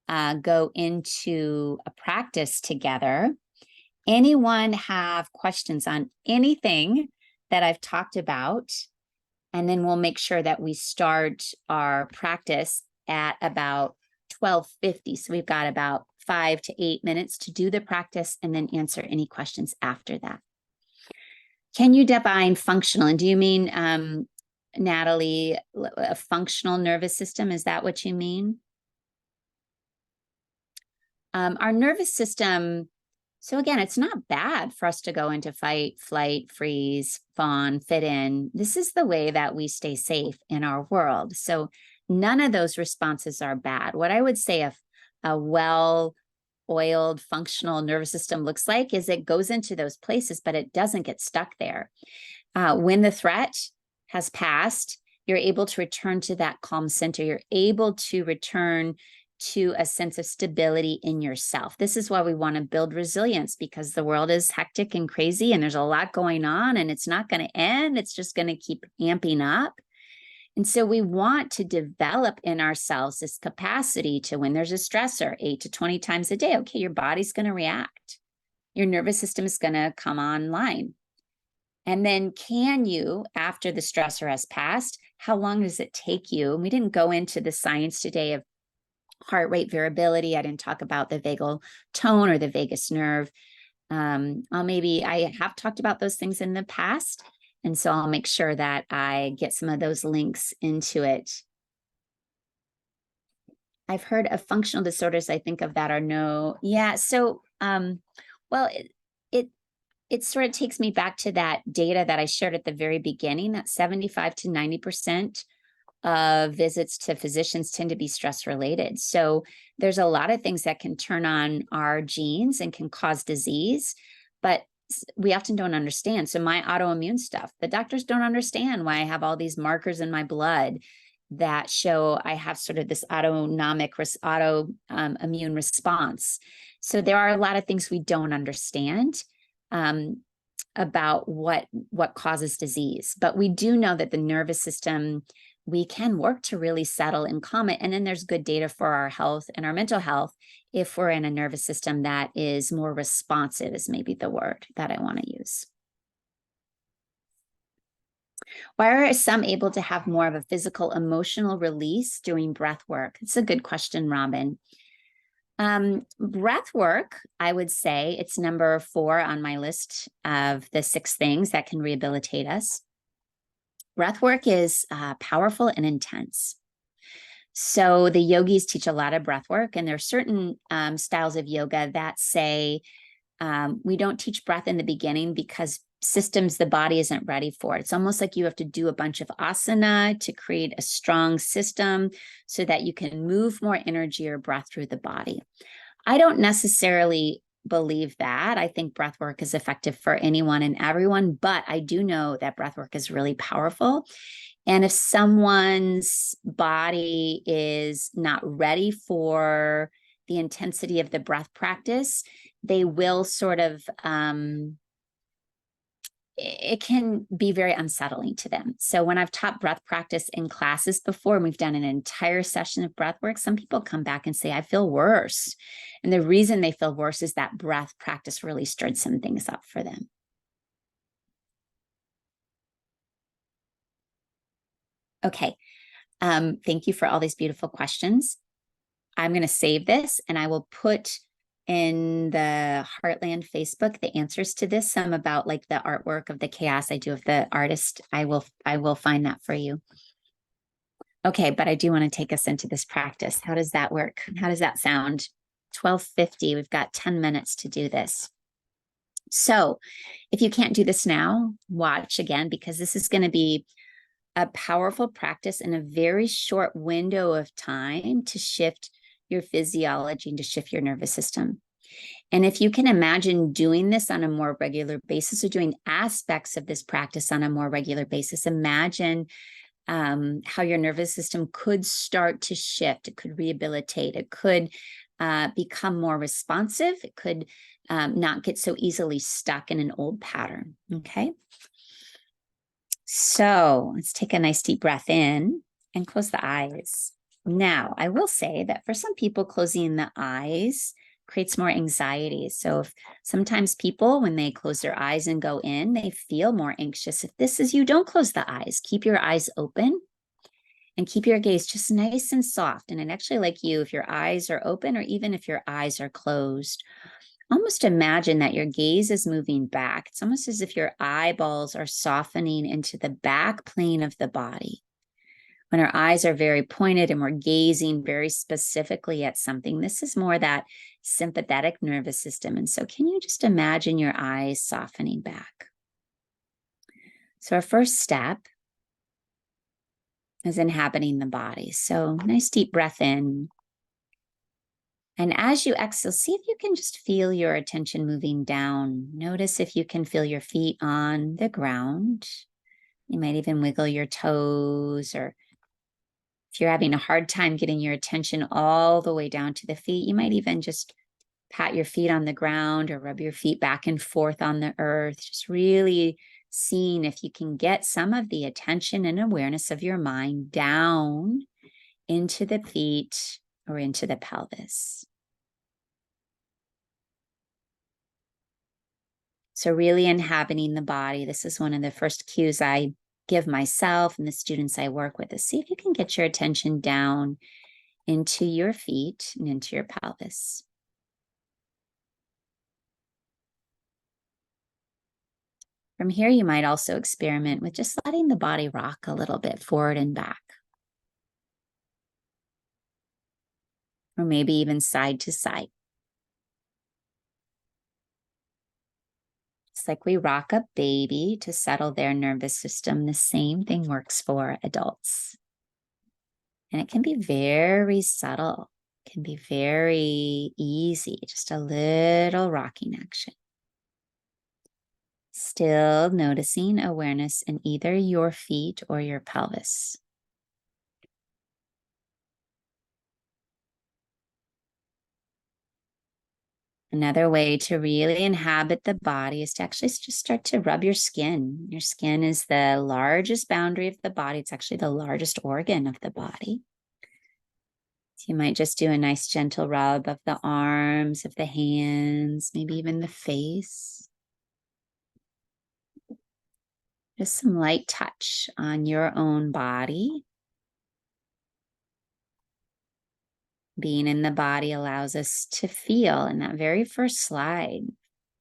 to go into a practice together. Anyone have questions on anything that I've talked about? And then we'll make sure that we start our practice at about 12:50. So we've got about 5 to 8 minutes to do the practice and then answer any questions after that. Can you define functional? And do you mean, Natalie, a functional nervous system? Is that what you mean? Our nervous system, so again, it's not bad for us to go into fight, flight, freeze, fawn, fit in. This is the way that we stay safe in our world. So none of those responses are bad. What I would say a well-oiled functional nervous system looks like is it goes into those places, but it doesn't get stuck there. When the threat has passed, you're able to return to that calm center. You're able to return to a sense of stability in yourself. This is why we want to build resilience, because the world is hectic and crazy and there's a lot going on and it's not going to end. It's just going to keep amping up. And so we want to develop in ourselves this capacity to, when there's a stressor 8 to 20 times a day, okay, your body's going to react. Your nervous system is going to come online. And then can you, after the stressor has passed, how long does it take you? And we didn't go into the science today of heart rate variability. I didn't talk about the vagal tone or the vagus nerve. I have talked about those things in the past. And so I'll make sure that I get some of those links into it. I've heard of functional disorders. I think of that or no. Yeah. So, it sort of takes me back to that data that I shared at the very beginning, that 75 to 90% of visits to physicians tend to be stress related. So there's a lot of things that can turn on our genes and can cause disease, but we often don't understand. So my autoimmune stuff, the doctors don't understand why I have all these markers in my blood that show I have sort of this autoimmune response. So there are a lot of things we don't understand about what causes disease, but we do know that the nervous system, we can work to really settle and calm it. And then there's good data for our health and our mental health if we're in a nervous system that is more responsive, is maybe the word that I want to use. Why are some able to have more of a physical emotional release doing breath work? It's a good question, Robin. Breath work, I would say it's number 4 on my list of the 6 things that can rehabilitate us. Breath work is powerful and intense. So the yogis teach a lot of breath work, and there are certain styles of yoga that say we don't teach breath in the beginning because systems the body isn't ready for. It's almost like you have to do a bunch of asana to create a strong system so that you can move more energy or breath through the body. I don't necessarily believe that. I think breath work is effective for anyone and everyone, but I do know that breath work is really powerful. And if someone's body is not ready for the intensity of the breath practice, they will sort of it can be very unsettling to them. So when I've taught breath practice in classes before, and we've done an entire session of breath work, some people come back and say, I feel worse. And the reason they feel worse is that breath practice really stirred some things up for them. Okay. Thank you for all these beautiful questions. I'm going to save this and I will put in the Heartland Facebook the answers to this, some about like the artwork of the chaos I do of the artist. I will find that for you. Okay, but I do want to take us into this practice. How does that work? How does that sound? 12:50. We've got 10 minutes to do this. So if you can't do this now, watch again, because this is going to be a powerful practice in a very short window of time to shift your physiology and to shift your nervous system. And if you can imagine doing this on a more regular basis or doing aspects of this practice on a more regular basis, imagine how your nervous system could start to shift. It could rehabilitate. It could become more responsive. It could not get so easily stuck in an old pattern. Okay. So let's take a nice deep breath in and close the eyes. Now, I will say that for some people, closing the eyes creates more anxiety. So if sometimes people, when they close their eyes and go in, they feel more anxious. If this is you, don't close the eyes. Keep your eyes open and keep your gaze just nice and soft. And I'd actually like you, if your eyes are open or even if your eyes are closed, almost imagine that your gaze is moving back. It's almost as if your eyeballs are softening into the back plane of the body. When our eyes are very pointed and we're gazing very specifically at something, this is more that sympathetic nervous system. And so can you just imagine your eyes softening back? So our first step is inhabiting the body. So nice deep breath in. And as you exhale, see if you can just feel your attention moving down. Notice if you can feel your feet on the ground. You might even wiggle your toes, or if you're having a hard time getting your attention all the way down to the feet, you might even just pat your feet on the ground or rub your feet back and forth on the earth, just really seeing if you can get some of the attention and awareness of your mind down into the feet or into the pelvis. So really inhabiting the body. This is one of the first cues I give myself and the students I work with, is see if you can get your attention down into your feet and into your pelvis. From here, you might also experiment with just letting the body rock a little bit forward and back. Or maybe even side to side. It's like we rock a baby to settle their nervous system. The same thing works for adults. And it can be very subtle. It can be very easy, just a little rocking action. Still noticing awareness in either your feet or your pelvis. Another way to really inhabit the body is to actually just start to rub your skin. Your skin is the largest boundary of the body. It's actually the largest organ of the body. So you might just do a nice gentle rub of the arms, of the hands, maybe even the face. Just some light touch on your own body. Being in the body allows us to feel. In that very first slide,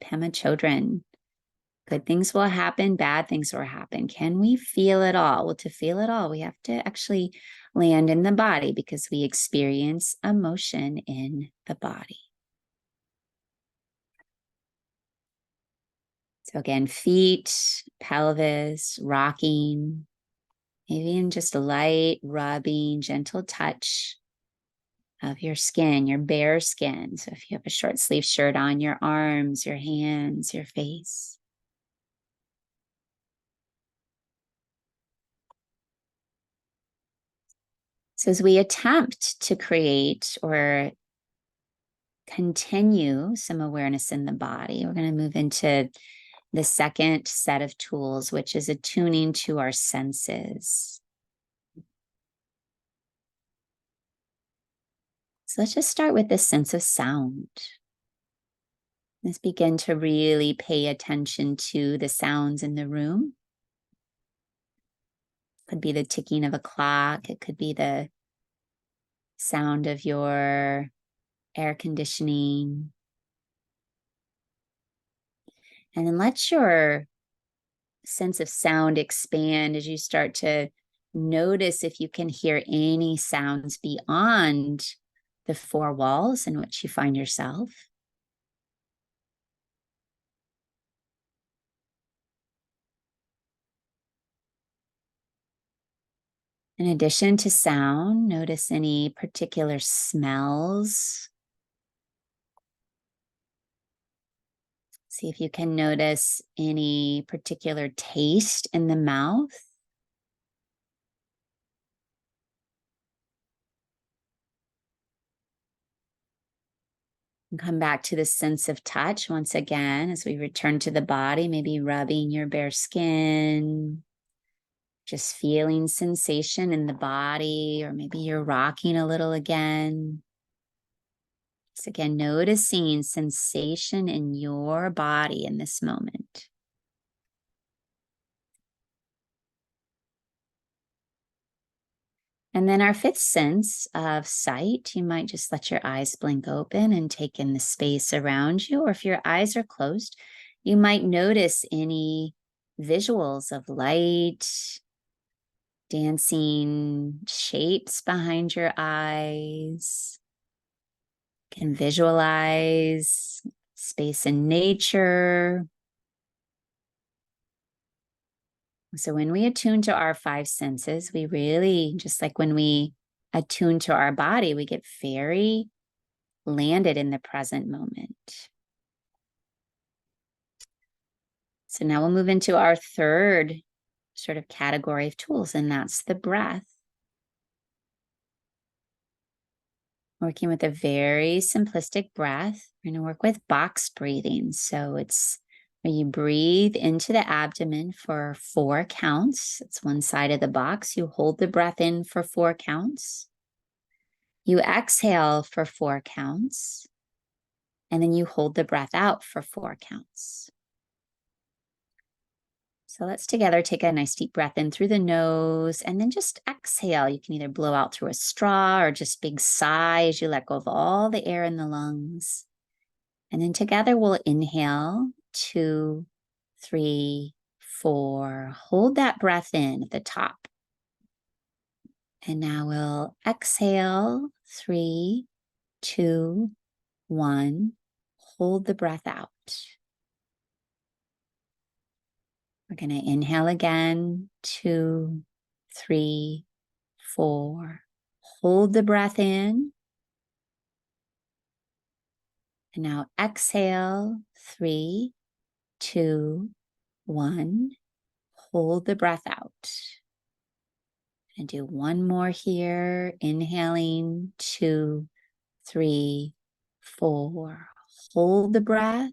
Pema Chodron, good things will happen, bad things will happen. Can we feel it all? Well, to feel it all, we have to actually land in the body because we experience emotion in the body. So again, feet, pelvis, rocking, maybe in just a light rubbing, gentle touch of your skin, your bare skin. So if you have a short sleeve shirt on, your arms, your hands, your face. So as we attempt to create or continue some awareness in the body, we're going to move into the second set of tools, which is attuning to our senses. So let's just start with the sense of sound. Let's begin to really pay attention to the sounds in the room. It could be the ticking of a clock. It could be the sound of your air conditioning. And then let your sense of sound expand as you start to notice if you can hear any sounds beyond the four walls in which you find yourself. In addition to sound, notice any particular smells. See if you can notice any particular taste in the mouth. And come back to the sense of touch once again as we return to the body, maybe rubbing your bare skin, just feeling sensation in the body, or maybe you're rocking a little again. Just again, noticing sensation in your body in this moment. And then our fifth sense of sight, you might just let your eyes blink open and take in the space around you. Or if your eyes are closed, you might notice any visuals of light, dancing shapes behind your eyes. You can visualize space in nature. So when we attune to our five senses, we really, just like when we attune to our body, we get very landed in the present moment. So now we'll move into our third sort of category of tools, and that's the breath. Working with a very simplistic breath. We're going to work with box breathing. So it's where you breathe into the abdomen for 4 counts. It's one side of the box. You hold the breath in for 4 counts. You exhale for 4 counts. And then you hold the breath out for 4 counts. So let's together take a nice deep breath in through the nose and then just exhale. You can either blow out through a straw or just big sigh as you let go of all the air in the lungs. And then together we'll inhale 2, 3, 4. Hold that breath in at the top. And now we'll exhale 3, 2, 1. Hold the breath out. We're going to inhale again, 2, 3, 4. Hold the breath in. And now exhale, 3, 2, 1. Hold the breath out. And do one more here. Inhaling, 2, 3, 4. Hold the breath.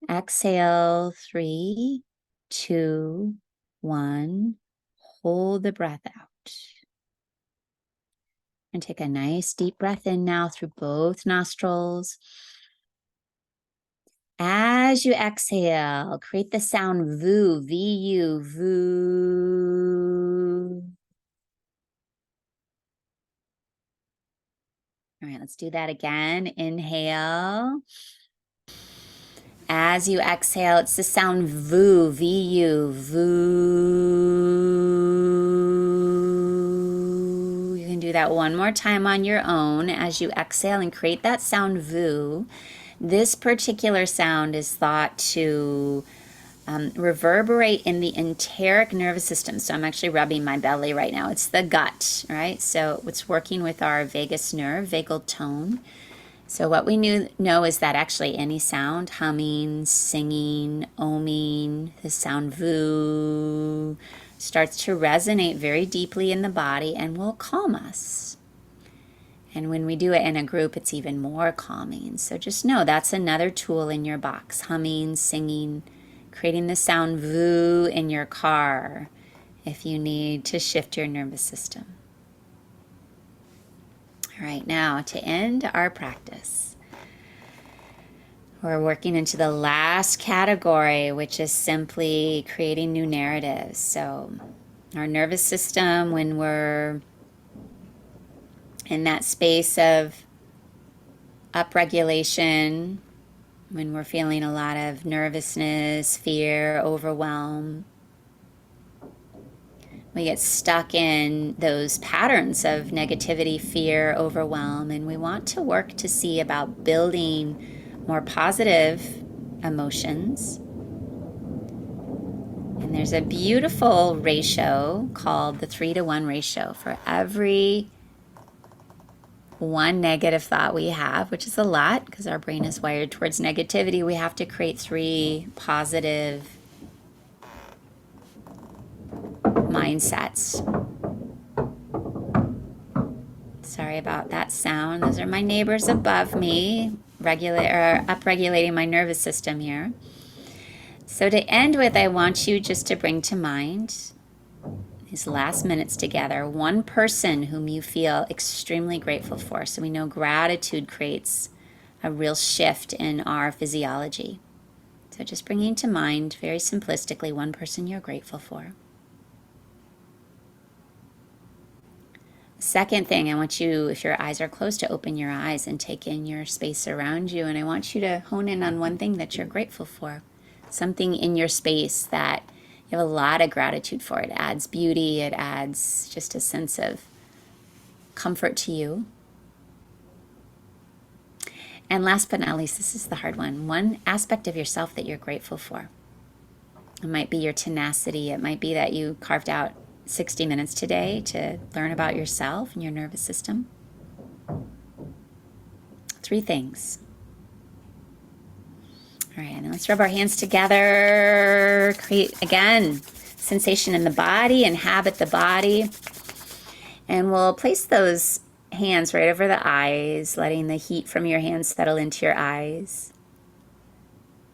Exhale, 3, 2, 1. Hold the breath out. And take a nice deep breath in now through both nostrils. As you exhale, create the sound VU, V-U, VU. All right, let's do that again. Inhale. As you exhale, it's the sound VU, V-U, VU. You can do that one more time on your own as you exhale and create that sound VU. This particular sound is thought to reverberate in the enteric nervous system. So I'm actually rubbing my belly right now. It's the gut, right? So it's working with our vagus nerve, vagal tone. So what we know is that actually any sound, humming, singing, oming, the sound voo, starts to resonate very deeply in the body and will calm us. And when we do it in a group, it's even more calming. So just know that's another tool in your box, humming, singing, creating the sound voo in your car if you need to shift your nervous system. All right, now to end our practice, we're working into the last category, which is simply creating new narratives. So our nervous system, when we're in that space of upregulation, when we're feeling a lot of nervousness, fear, overwhelm, we get stuck in those patterns of negativity, fear, overwhelm, and we want to work to see about building more positive emotions. And there's a beautiful ratio called the 3-to-1 ratio. For every one negative thought we have, which is a lot because our brain is wired towards negativity, we have to create 3 positive mindsets. Sorry about that sound. Those are my neighbors above me, upregulating my nervous system here. So to end with, I want you just to bring to mind these last minutes together, one person whom you feel extremely grateful for. So we know gratitude creates a real shift in our physiology. So just bringing to mind, very simplistically, one person you're grateful for. Second thing, I want you, if your eyes are closed, to open your eyes and take in your space around you. And I want you to hone in on one thing that you're grateful for. Something in your space that you have a lot of gratitude for. It adds beauty. It adds just a sense of comfort to you. And last but not least, this is the hard one. One aspect of yourself that you're grateful for. It might be your tenacity. It might be that you carved out 60 minutes today to learn about yourself and your nervous system. 3 things. All right, and let's rub our hands together. Create, again, sensation in the body, inhabit the body. And we'll place those hands right over the eyes, letting the heat from your hands settle into your eyes.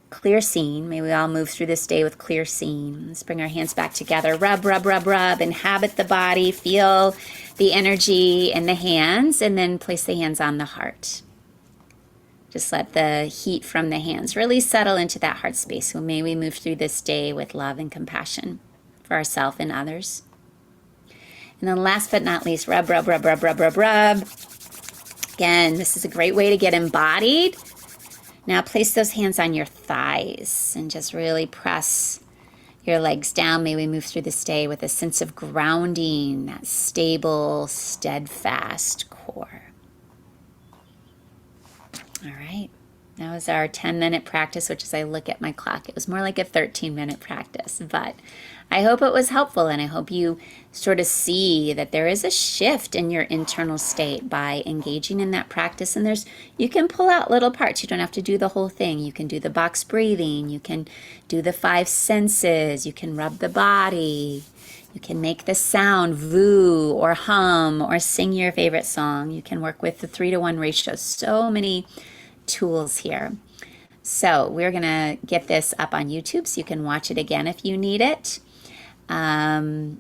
Clear seeing. May we all move through this day with clear seeing. Let's bring our hands back together. Rub, rub, rub, rub. Inhabit the body. Feel the energy in the hands, and then place the hands on the heart. Just let the heat from the hands really settle into that heart space. So may we move through this day with love and compassion for ourselves and others. And then last but not least, rub, rub, rub, rub, rub, rub, rub. Again, this is a great way to get embodied. Now place those hands on your thighs and just really press your legs down. May we move through this day with a sense of grounding, that stable, steadfast core. All right. That was our 10-minute practice, which as I look at my clock, it was more like a 13-minute practice. But I hope it was helpful, and I hope you sort of see that there is a shift in your internal state by engaging in that practice. And you can pull out little parts. You don't have to do the whole thing. You can do the box breathing. You can do the 5 senses. You can rub the body. You can make the sound voo or hum or sing your favorite song. You can work with the 3-to-1 ratio. So many tools here. So we're going to get this up on YouTube so you can watch it again if you need it.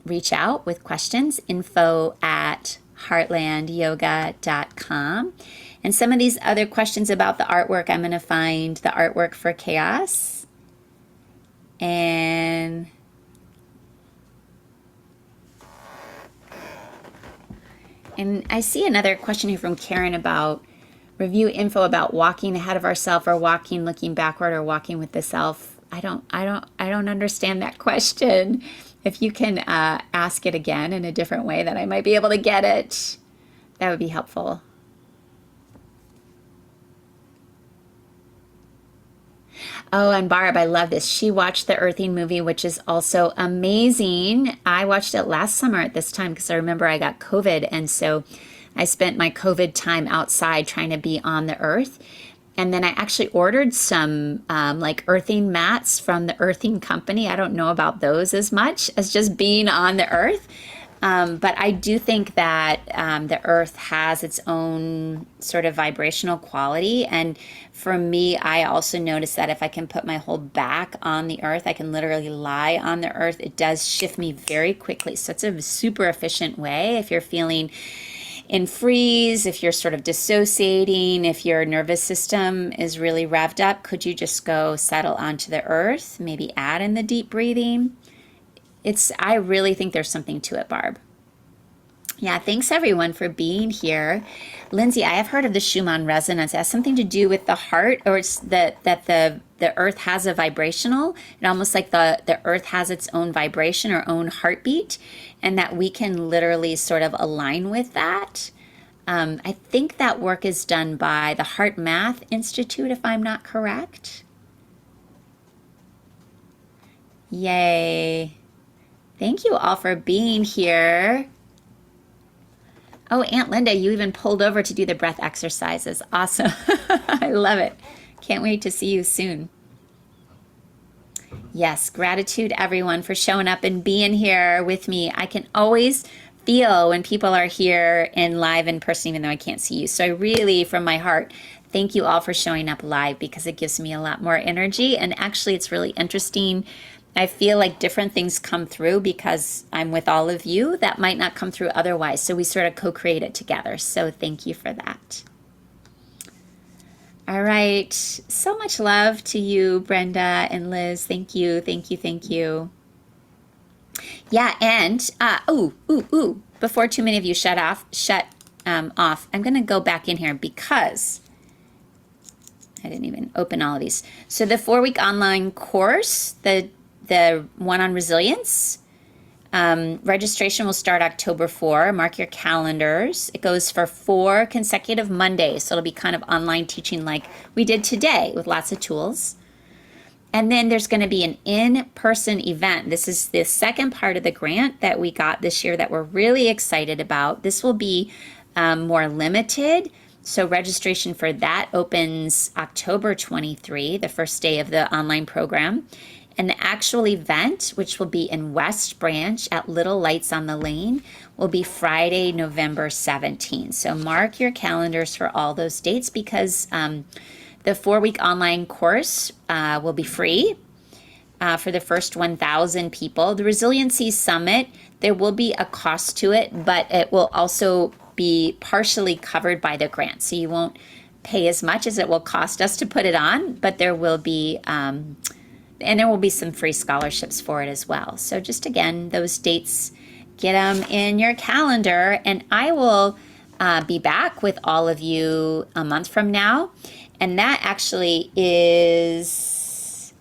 Reach out with questions, info@heartlandyoga.com. And some of these other questions about the artwork, I'm going to find the artwork for chaos. And I see another question here from Karen about review info about walking ahead of ourselves or walking looking backward or walking with the self. I don't understand that question. If you can ask it again in a different way, then I might be able to get it. That would be helpful. Oh, and Barb, I love this. She watched the Earthing movie, which is also amazing. I watched it last summer at this time because I remember I got COVID. And so I spent my COVID time outside trying to be on the earth. And then I actually ordered some like earthing mats from the earthing company. I don't know about those as much as just being on the earth. But I do think that the earth has its own sort of vibrational quality. And for me, I also notice that if I can put my whole back on the earth, I can literally lie on the earth. It does shift me very quickly. So it's a super efficient way if you're feeling in freeze, if you're sort of dissociating, if your nervous system is really revved up, could you just go settle onto the earth? Maybe add in the deep breathing. I really think there's something to it, Barb. Yeah, thanks everyone for being here. Lindsay, I have heard of the Schumann resonance. It has something to do with the heart, or it's that the earth has a vibrational, and almost like the earth has its own vibration or own heartbeat, and that we can literally sort of align with that. I think that work is done by the Heart Math Institute, if I'm not correct. Yay. Thank you all for being here. Oh, Aunt Linda, you even pulled over to do the breath exercises. Awesome. I love it. Can't wait to see you soon. Yes, gratitude everyone for showing up and being here with me. I can always feel when people are here in live in person, even though I can't see you. So I really, from my heart, thank you all for showing up live because it gives me a lot more energy. And actually, it's really interesting. I feel like different things come through because I'm with all of you that might not come through otherwise. So we sort of co-create it together. So thank you for that. All right. So much love to you, Brenda and Liz. Thank you. Thank you. Thank you. Yeah. And, before too many of you shut off, I'm going to go back in here because I didn't even open all of these. So the 4-week online course, the one on resilience, registration will start October 4. Mark your calendars. It goes for 4 consecutive Mondays. So it'll be kind of online teaching like we did today with lots of tools. And then there's going to be an in-person event. This is the second part of the grant that we got this year that we're really excited about. This will be more limited. So registration for that opens October 23, the first day of the online program. And the actual event, which will be in West Branch at Little Lights on the Lane, will be Friday, November 17th. So mark your calendars for all those dates because the 4-week online course will be free for the first 1,000 people. The Resiliency Summit, there will be a cost to it, but it will also be partially covered by the grant. So you won't pay as much as it will cost us to put it on, but there will be and there will be some free scholarships for it as well. So just again, those dates, get them in your calendar. And I will be back with all of you a month from now. And that actually is,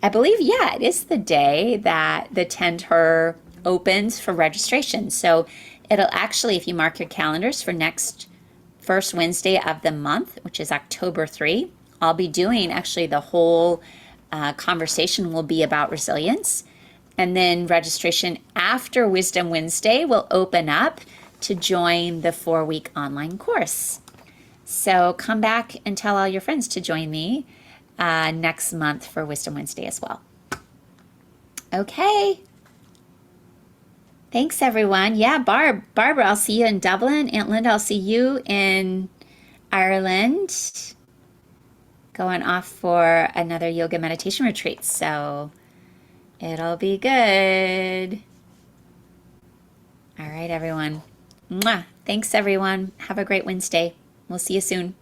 I believe, yeah, it is the day that the Tend Her opens for registration. So it'll actually, if you mark your calendars for next first Wednesday of the month, which is October 3, I'll be doing actually the whole conversation will be about resilience. And then registration after Wisdom Wednesday will open up to join the 4-week online course. So come back and tell all your friends to join me next month for Wisdom Wednesday as well. Okay. Thanks, everyone. Yeah, Barbara, I'll see you in Dublin. Aunt Linda, I'll see you in Ireland. Going off for another yoga meditation retreat. So it'll be good. All right, everyone. Mwah. Thanks, everyone. Have a great Wednesday. We'll see you soon.